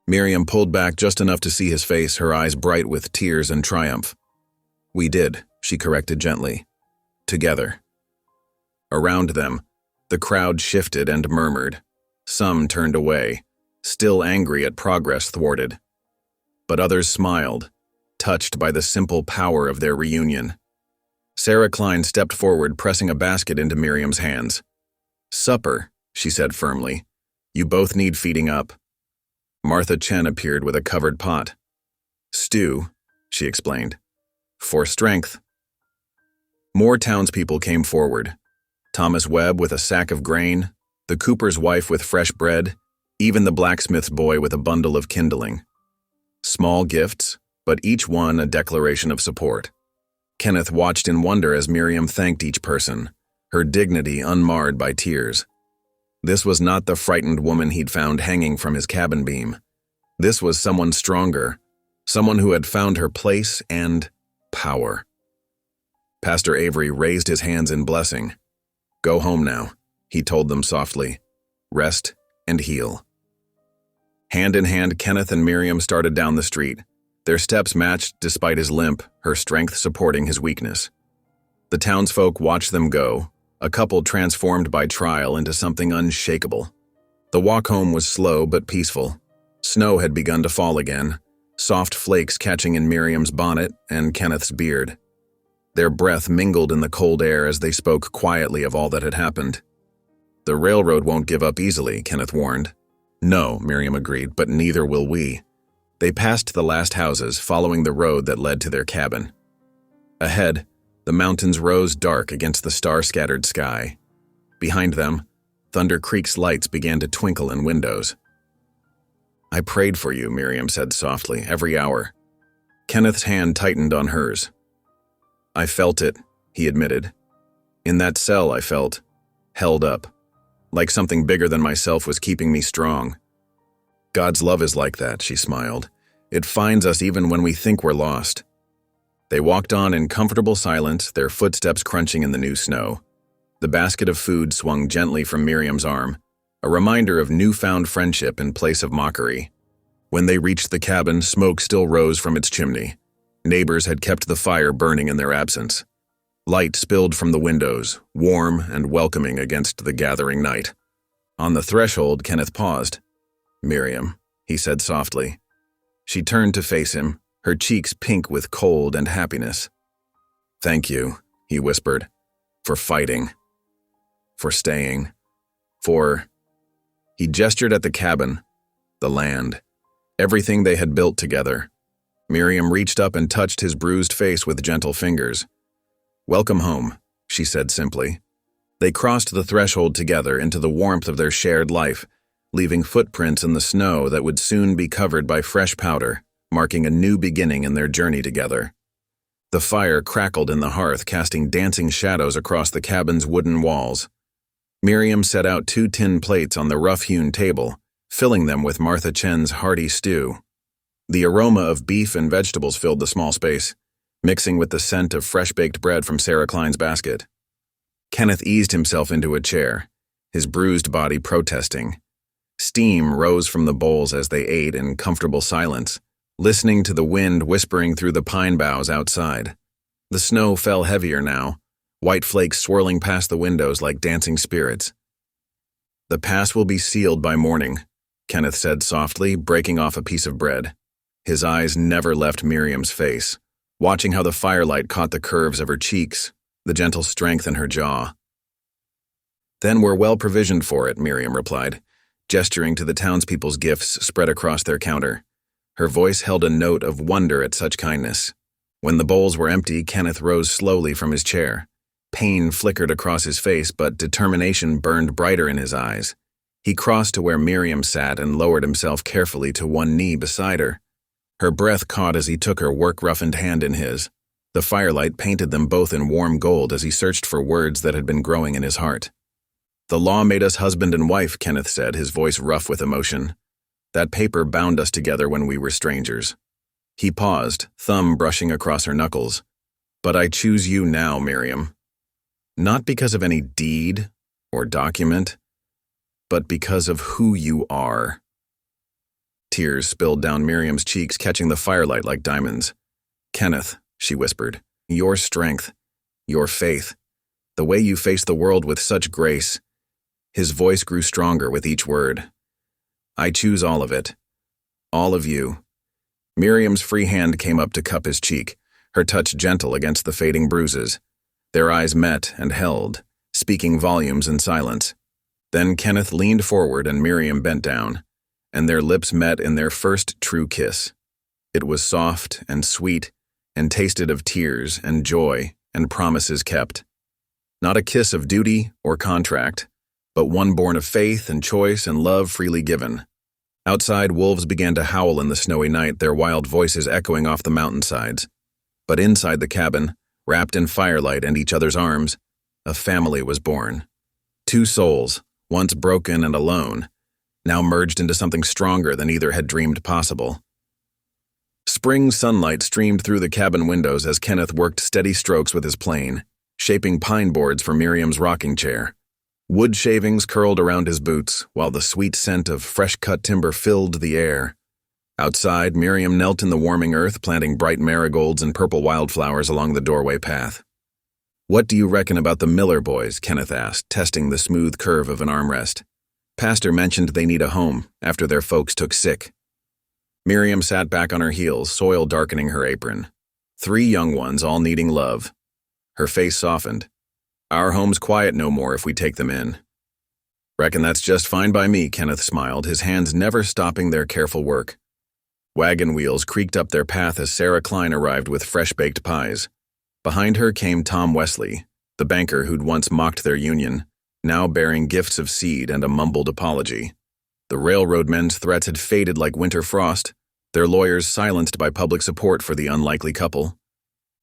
Miriam pulled back just enough to see his face, her eyes bright with tears and triumph. We did, she corrected gently. Together. Around them, the crowd shifted and murmured. Some turned away, still angry at progress thwarted. But others smiled, touched by the simple power of their reunion. Sarah Klein stepped forward, pressing a basket into Miriam's hands. Supper, she said firmly. You both need feeding up. Martha Chen appeared with a covered pot. Stew, she explained. For strength. More townspeople came forward. Thomas Webb with a sack of grain, the cooper's wife with fresh bread, even the blacksmith's boy with a bundle of kindling. Small gifts, but each one a declaration of support. Kenneth watched in wonder as Miriam thanked each person, her dignity unmarred by tears. This was not the frightened woman he'd found hanging from his cabin beam. This was someone stronger, someone who had found her place and power. Pastor Avery raised his hands in blessing. Go home now, he told them softly. Rest and heal. Hand in hand, Kenneth and Miriam started down the street. Their steps matched despite his limp, her strength supporting his weakness. The townsfolk watched them go, a couple transformed by trial into something unshakable. The walk home was slow but peaceful. Snow had begun to fall again, soft flakes catching in Miriam's bonnet and Kenneth's beard. Their breath mingled in the cold air as they spoke quietly of all that had happened. The railroad won't give up easily, Kenneth warned. No, Miriam agreed, but neither will we. They passed the last houses, following the road that led to their cabin. Ahead, the mountains rose dark against the star-scattered sky. Behind them, Thunder Creek's lights began to twinkle in windows. I prayed for you, Miriam said softly, every hour. Kenneth's hand tightened on hers. I felt it, he admitted. In that cell, I felt held up, like something bigger than myself was keeping me strong. God's love is like that, she smiled. It finds us even when we think we're lost. They walked on in comfortable silence, their footsteps crunching in the new snow. The basket of food swung gently from Miriam's arm, a reminder of newfound friendship in place of mockery. When they reached the cabin, smoke still rose from its chimney. Neighbors had kept the fire burning in their absence. Light spilled from the windows, warm and welcoming against the gathering night. On the threshold, Kenneth paused. Miriam, he said softly. She turned to face him, her cheeks pink with cold and happiness. Thank you, he whispered, for fighting. for staying, for... He gestured at the cabin, the land, everything they had built together. Miriam reached up and touched his bruised face with gentle fingers. "Welcome home," she said simply. They crossed the threshold together into the warmth of their shared life, leaving footprints in the snow that would soon be covered by fresh powder, marking a new beginning in their journey together. The fire crackled in the hearth, casting dancing shadows across the cabin's wooden walls. Miriam set out 2 tin plates on the rough-hewn table, filling them with Martha Chen's hearty stew. The aroma of beef and vegetables filled the small space, mixing with the scent of fresh-baked bread from Sarah Klein's basket. Kenneth eased himself into a chair, his bruised body protesting. Steam rose from the bowls as they ate in comfortable silence, listening to the wind whispering through the pine boughs outside. The snow fell heavier now, white flakes swirling past the windows like dancing spirits. "The pass will be sealed by morning," Kenneth said softly, breaking off a piece of bread. His eyes never left Miriam's face, watching how the firelight caught the curves of her cheeks, the gentle strength in her jaw. "Then we're well provisioned for it," Miriam replied, gesturing to the townspeople's gifts spread across their counter. Her voice held a note of wonder at such kindness. When the bowls were empty, Kenneth rose slowly from his chair. Pain flickered across his face, but determination burned brighter in his eyes. He crossed to where Miriam sat and lowered himself carefully to one knee beside her. Her breath caught as he took her work-roughened hand in his. The firelight painted them both in warm gold as he searched for words that had been growing in his heart. "The law made us husband and wife," Kenneth said, his voice rough with emotion. "That paper bound us together when we were strangers." He paused, thumb brushing across her knuckles. "But I choose you now, Miriam. Not because of any deed or document, but because of who you are." Tears spilled down Miriam's cheeks, catching the firelight like diamonds. "Kenneth," she whispered, "your strength, your faith, the way you face the world with such grace." His voice grew stronger with each word. "I choose all of it. All of you." Miriam's free hand came up to cup his cheek, her touch gentle against the fading bruises. Their eyes met and held, speaking volumes in silence. Then Kenneth leaned forward and Miriam bent down, and their lips met in their first true kiss. It was soft and sweet, and tasted of tears and joy and promises kept. Not a kiss of duty or contract, but one born of faith and choice and love freely given. Outside, wolves began to howl in the snowy night, their wild voices echoing off the mountainsides. But inside the cabin, wrapped in firelight and each other's arms, a family was born. 2 souls, once broken and alone, now merged into something stronger than either had dreamed possible. Spring sunlight streamed through the cabin windows as Kenneth worked steady strokes with his plane, shaping pine boards for Miriam's rocking chair. Wood shavings curled around his boots, while the sweet scent of fresh-cut timber filled the air. Outside, Miriam knelt in the warming earth, planting bright marigolds and purple wildflowers along the doorway path. "What do you reckon about the Miller boys?" Kenneth asked, testing the smooth curve of an armrest. "Pastor mentioned they need a home after their folks took sick." Miriam sat back on her heels, soil darkening her apron. 3 young ones, all needing love. Her face softened. "Our home's quiet no more if we take them in." "Reckon that's just fine by me," Kenneth smiled, his hands never stopping their careful work. Wagon wheels creaked up their path as Sarah Klein arrived with fresh-baked pies. Behind her came Tom Wesley, the banker who'd once mocked their union, now bearing gifts of seed and a mumbled apology. The railroad men's threats had faded like winter frost, their lawyers silenced by public support for the unlikely couple.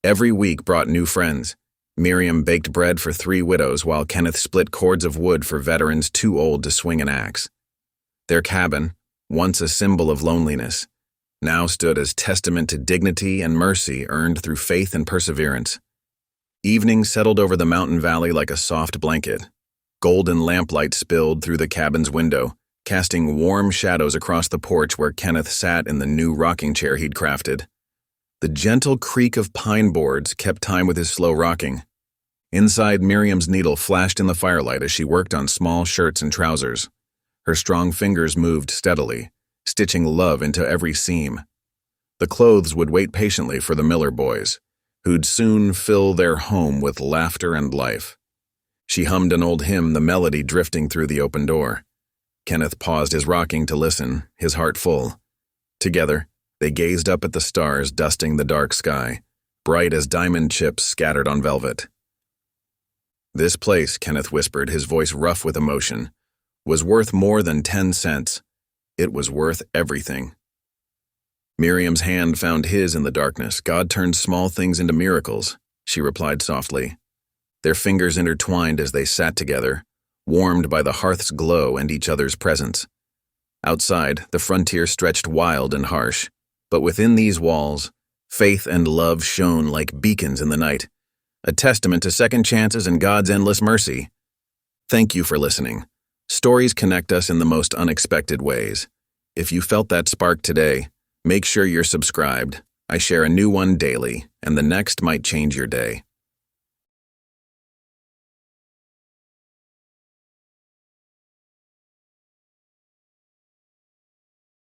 Every week brought new friends. Miriam baked bread for 3 widows while Kenneth split cords of wood for veterans too old to swing an axe. Their cabin, once a symbol of loneliness, now stood as testament to dignity and mercy earned through faith and perseverance. Evening settled over the mountain valley like a soft blanket. Golden lamplight spilled through the cabin's window, casting warm shadows across the porch where Kenneth sat in the new rocking chair he'd crafted. The gentle creak of pine boards kept time with his slow rocking. Inside, Miriam's needle flashed in the firelight as she worked on small shirts and trousers. Her strong fingers moved steadily, stitching love into every seam. The clothes would wait patiently for the Miller boys, who'd soon fill their home with laughter and life. She hummed an old hymn, the melody drifting through the open door. Kenneth paused his rocking to listen, his heart full. Together, they gazed up at the stars dusting the dark sky, bright as diamond chips scattered on velvet. This place, Kenneth whispered, his voice rough with emotion, was worth more than 10 cents. It was worth everything. Miriam's hand found his in the darkness. God turns small things into miracles, she replied softly. Their fingers intertwined as they sat together, warmed by the hearth's glow and each other's presence. Outside, the frontier stretched wild and harsh, but within these walls, faith and love shone like beacons in the night, a testament to second chances and God's endless mercy. Thank you for listening. Stories connect us in the most unexpected ways. If you felt that spark today, make sure you're subscribed. I share a new one daily, and the next might change your day.